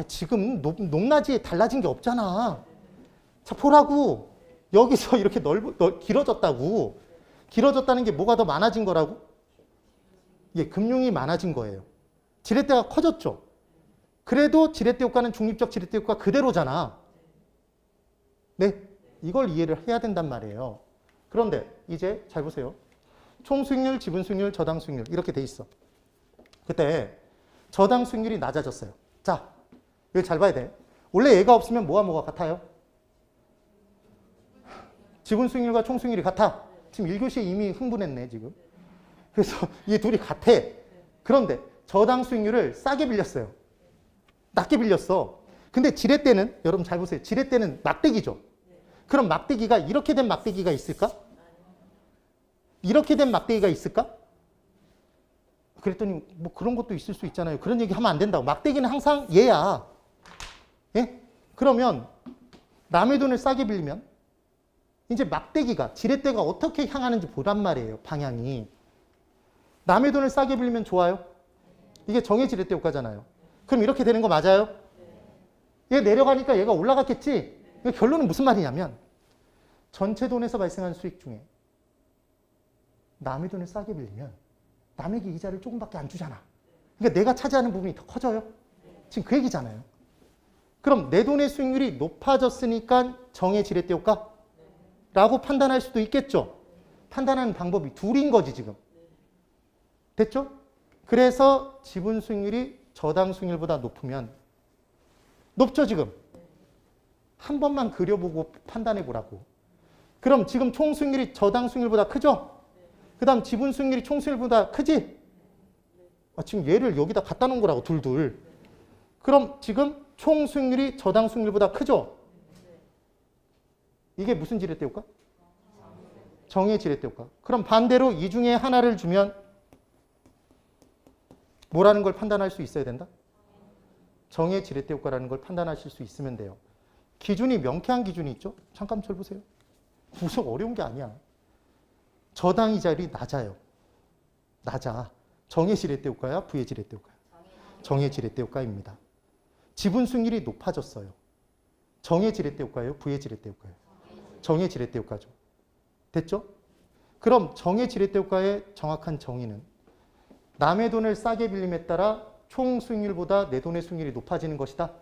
Speaker 1: 지금 높낮이에 달라진 게 없잖아. 자, 보라고. 여기서 이렇게 길어졌다고. 길어졌다는 게 뭐가 더 많아진 거라고? 예, 금융이 많아진 거예요. 지렛대가 커졌죠. 그래도 지렛대 효과는 중립적 지렛대 효과 그대로잖아. 네, 이걸 이해를 해야 된단 말이에요. 그런데 이제 잘 보세요. 총 수익률, 지분 수익률, 저당 수익률 이렇게 돼 있어. 그때 저당 수익률이 낮아졌어요. 자, 이거 잘 봐야 돼. 원래 얘가 없으면 뭐가 같아요? 지분 수익률과 총 수익률이 같아. 지금 1교시에 이미 흥분했네 지금. 그래서 이 둘이 같아. 그런데 저당 수익률을 싸게 빌렸어요. 낮게 빌렸어. 근데 지렛대는 여러분 잘 보세요. 지렛대는 막대기죠. 그럼 막대기가 이렇게 된 막대기가 있을까? 이렇게 된 막대기가 있을까? 그랬더니 뭐 그런 것도 있을 수 있잖아요. 그런 얘기 하면 안 된다고. 막대기는 항상 얘야. 예? 그러면 남의 돈을 싸게 빌리면 이제 막대기가 지렛대가 어떻게 향하는지 보란 말이에요. 방향이. 남의 돈을 싸게 빌리면 좋아요? 이게 정의 지렛대 효과잖아요. 그럼 이렇게 되는 거 맞아요? 얘 내려가니까 얘가 올라갔겠지. 그러니까 결론은 무슨 말이냐면 전체 돈에서 발생한 수익 중에 남의 돈을 싸게 빌리면 남에게 이자를 조금밖에 안 주잖아. 그러니까 내가 차지하는 부분이 더 커져요. 지금 그 얘기잖아요. 그럼 내 돈의 수익률이 높아졌으니까 정해지랬대 효과? 라고 판단할 수도 있겠죠. 판단하는 방법이 둘인 거지 지금. 됐죠? 그래서 지분 수익률이 저당 수익률보다 높으면 높죠 지금. 한 번만 그려보고 판단해 보라고. 그럼 지금 총 수익률이 저당 수익률보다 크죠? 그 다음 지분 수익률이 총 수익률보다 크지? 지금 얘를 여기다 갖다 놓은 거라고 둘둘. 그럼 지금 총 수익률이 저당 수익률보다 크죠? 이게 무슨 지렛대 효과? 정의 지렛대 효과. 그럼 반대로 이 중에 하나를 주면 뭐라는 걸 판단할 수 있어야 된다? 정의 지렛대 효과라는 걸 판단하실 수 있으면 돼요. 기준이 명쾌한 기준이 있죠? 잠깐 쳐보세요. 무슨 어려운 게 아니야. 저당 이자율이 낮아요. 낮아. 정의 지렛대 효과야? 부의 지렛대 효과야? 정의 지렛대 효과입니다. 지분 수익률이 높아졌어요. 정의 지렛대 효과예요? 부의 지렛대 효과예요? 정의 지렛대 효과죠. 됐죠? 그럼 정의 지렛대 효과의 정확한 정의는 남의 돈을 싸게 빌림에 따라 총 수익률보다 내 돈의 수익률이 높아지는 것이다.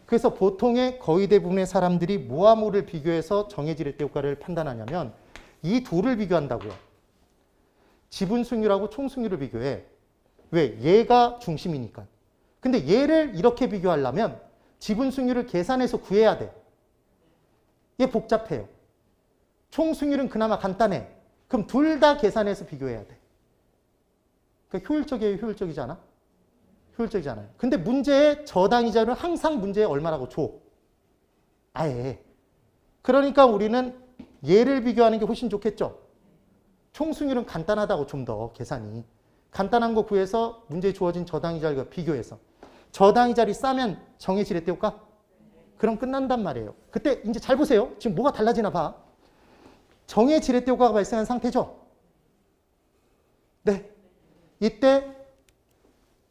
Speaker 1: 그래서 보통의 거의 대부분의 사람들이 뭐와 뭐를 비교해서 정의 지렛대 효과를 판단하냐면 이 둘을 비교한다고요. 지분 수익률하고 총 수익률을 비교해. 왜? 얘가 중심이니까. 근데 얘를 이렇게 비교하려면 지분 수익률을 계산해서 구해야 돼. 얘 복잡해요. 총 수익률은 그나마 간단해. 그럼 둘 다 계산해서 비교해야 돼. 그러니까 효율적이에요? 효율적이지 않아? 효율적이지 않아요. 근데 문제의 저당이자를 항상 문제에 얼마라고 줘. 아예. 그러니까 우리는 얘를 비교하는 게 훨씬 좋겠죠. 총 수익률은 간단하다고 좀 더 계산이. 간단한 거 구해서 문제에 주어진 저당이자를 비교해서. 저당이자리 싸면 정의 지렛대 효과? 그럼 끝난단 말이에요. 그때 이제 잘 보세요. 지금 뭐가 달라지나 봐. 정의 지렛대 효과가 발생한 상태죠. 네. 이때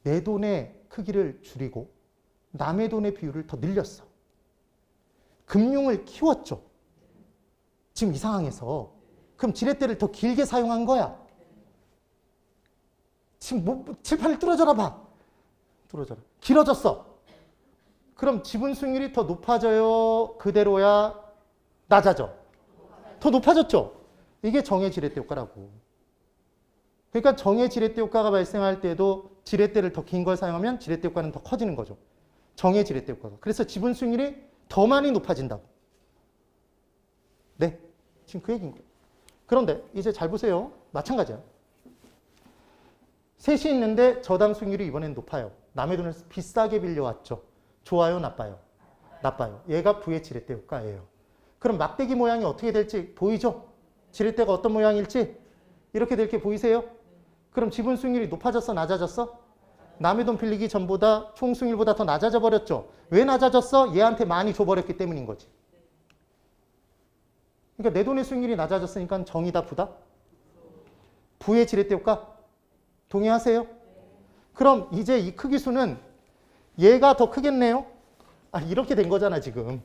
Speaker 1: 내 돈의 크기를 줄이고 남의 돈의 비율을 더 늘렸어. 금융을 키웠죠. 지금 이 상황에서. 그럼 지렛대를 더 길게 사용한 거야. 지금 칠판을 뚫어져라 봐. 뚫어져라. 길어졌어. 그럼 지분 수익률이 더 높아져요? 그대로야? 낮아져? 더 높아졌죠? 이게 정의 지렛대 효과라고. 그러니까 정의 지렛대 효과가 발생할 때도 지렛대를 더 긴 걸 사용하면 지렛대 효과는 더 커지는 거죠. 정의 지렛대 효과가. 그래서 지분 수익률이 더 많이 높아진다고. 네, 지금 그 얘기인 거예요. 그런데 이제 잘 보세요. 마찬가지야. 셋이 있는데 저당 수익률이 이번엔 높아요. 남의 돈을 비싸게 빌려왔죠. 좋아요? 나빠요? 나빠요. 얘가 부의 지렛대 효과예요. 그럼 막대기 모양이 어떻게 될지 보이죠? 지렛대가 어떤 모양일지? 이렇게 될 게 보이세요? 그럼 지분 수익률이 높아졌어? 낮아졌어? 남의 돈 빌리기 전보다 총 수익률보다 더 낮아져 버렸죠. 왜 낮아졌어? 얘한테 많이 줘버렸기 때문인 거지. 그러니까 내 돈의 수익률이 낮아졌으니까 정이다 부다? 부의 지렛대 효과? 동의하세요? 그럼 이제 이 크기수는 얘가 더 크겠네요? 이렇게 된 거잖아 지금.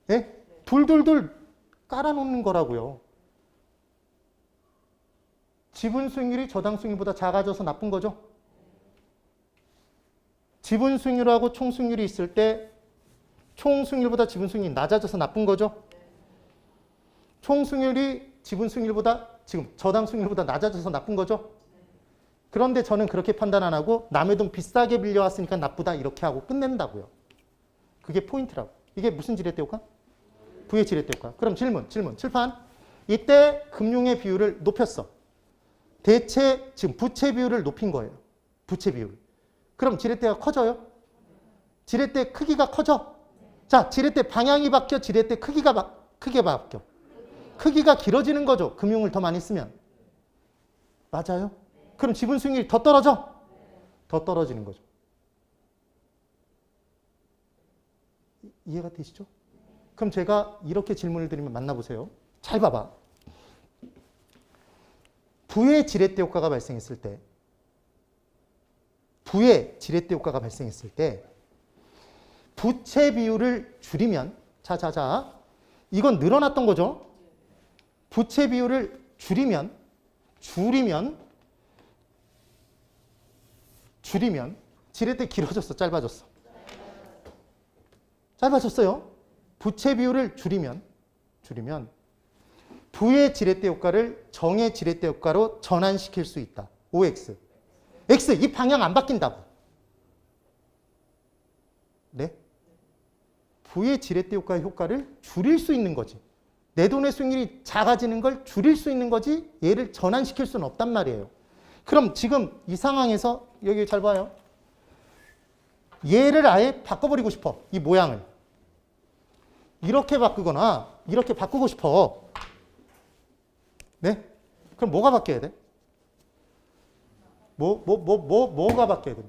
Speaker 1: 네? 둘둘둘 깔아놓는 거라고요. 지분 수익률이 저당 수익률보다 작아져서 나쁜 거죠? 지분 수익률하고 총 수익률이 있을 때 총 수익률보다 지분 수익률이 낮아져서 나쁜 거죠? 총 수익률이 지분 수익률보다 지금 저당 수익률보다 낮아져서 나쁜 거죠? 그런데 저는 그렇게 판단 안 하고 남의 돈 비싸게 빌려왔으니까 나쁘다 이렇게 하고 끝낸다고요. 그게 포인트라고. 이게 무슨 지렛대 효과? 부의 지렛대 효과. 그럼 질문. 칠판. 이때 금융의 비율을 높였어. 대체 지금 부채 비율을 높인 거예요. 부채 비율. 그럼 지렛대가 커져요? 지렛대 크기가 커져? 자, 지렛대 방향이 바뀌어? 지렛대 크기가 크게 바뀌어? 크기가 길어지는 거죠. 금융을 더 많이 쓰면. 맞아요? 그럼 지분 수익률이 더 떨어져? 더 떨어지는 거죠. 이해가 되시죠? 그럼 제가 이렇게 질문을 드리면 만나보세요. 잘 봐봐. 부의 지렛대 효과가 발생했을 때 부채 비율을 줄이면 자자자 이건 늘어났던 거죠. 부채 비율을 줄이면 지렛대 길어졌어, 짧아졌어? 짧아졌어요. 부채 비율을 줄이면 부의 지렛대 효과를 정의 지렛대 효과로 전환시킬 수 있다. OX. X, 이 방향 안 바뀐다고. 네? 부의 지렛대 효과의 효과를 줄일 수 있는 거지. 내 돈의 수익률이 작아지는 걸 줄일 수 있는 거지 얘를 전환시킬 수는 없단 말이에요. 그럼 지금 이 상황에서 여기 잘 봐요. 얘를 아예 바꿔버리고 싶어. 이 모양을. 이렇게 바꾸거나 이렇게 바꾸고 싶어. 네? 그럼 뭐가 바뀌어야 돼? 뭐가 바뀌어야 돼?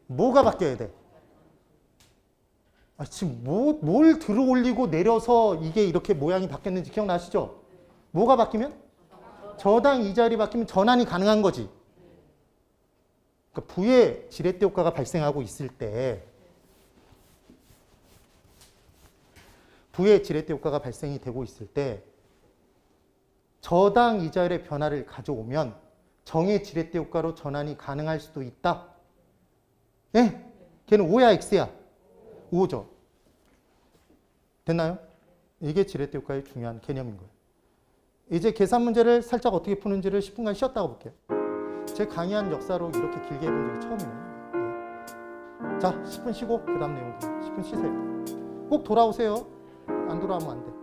Speaker 1: 뭐가 바뀌어야 돼? 아, 지금 뭘 들어 올리고 내려서 이게 이렇게 모양이 바뀌었는지 기억나시죠? 뭐가 바뀌면? 저당 이자율이 바뀌면 전환이 가능한 거지. 그러니까 부의 지렛대 효과가 발생하고 있을 때 부의 지렛대 효과가 발생이 되고 있을 때 저당 이자율의 변화를 가져오면 정의 지렛대 효과로 전환이 가능할 수도 있다. 네? 걔는 O야 X야? O죠. 됐나요? 이게 지렛대 효과의 중요한 개념인 거예요. 이제 계산 문제를 살짝 어떻게 푸는지를 10분간 쉬었다가 볼게요. 제 강의한 역사로 이렇게 길게 해본 적이 처음이네요. 네. 자, 10분 쉬고 그 다음 내용 10분 쉬세요. 꼭 돌아오세요. 안 돌아오면 안 돼.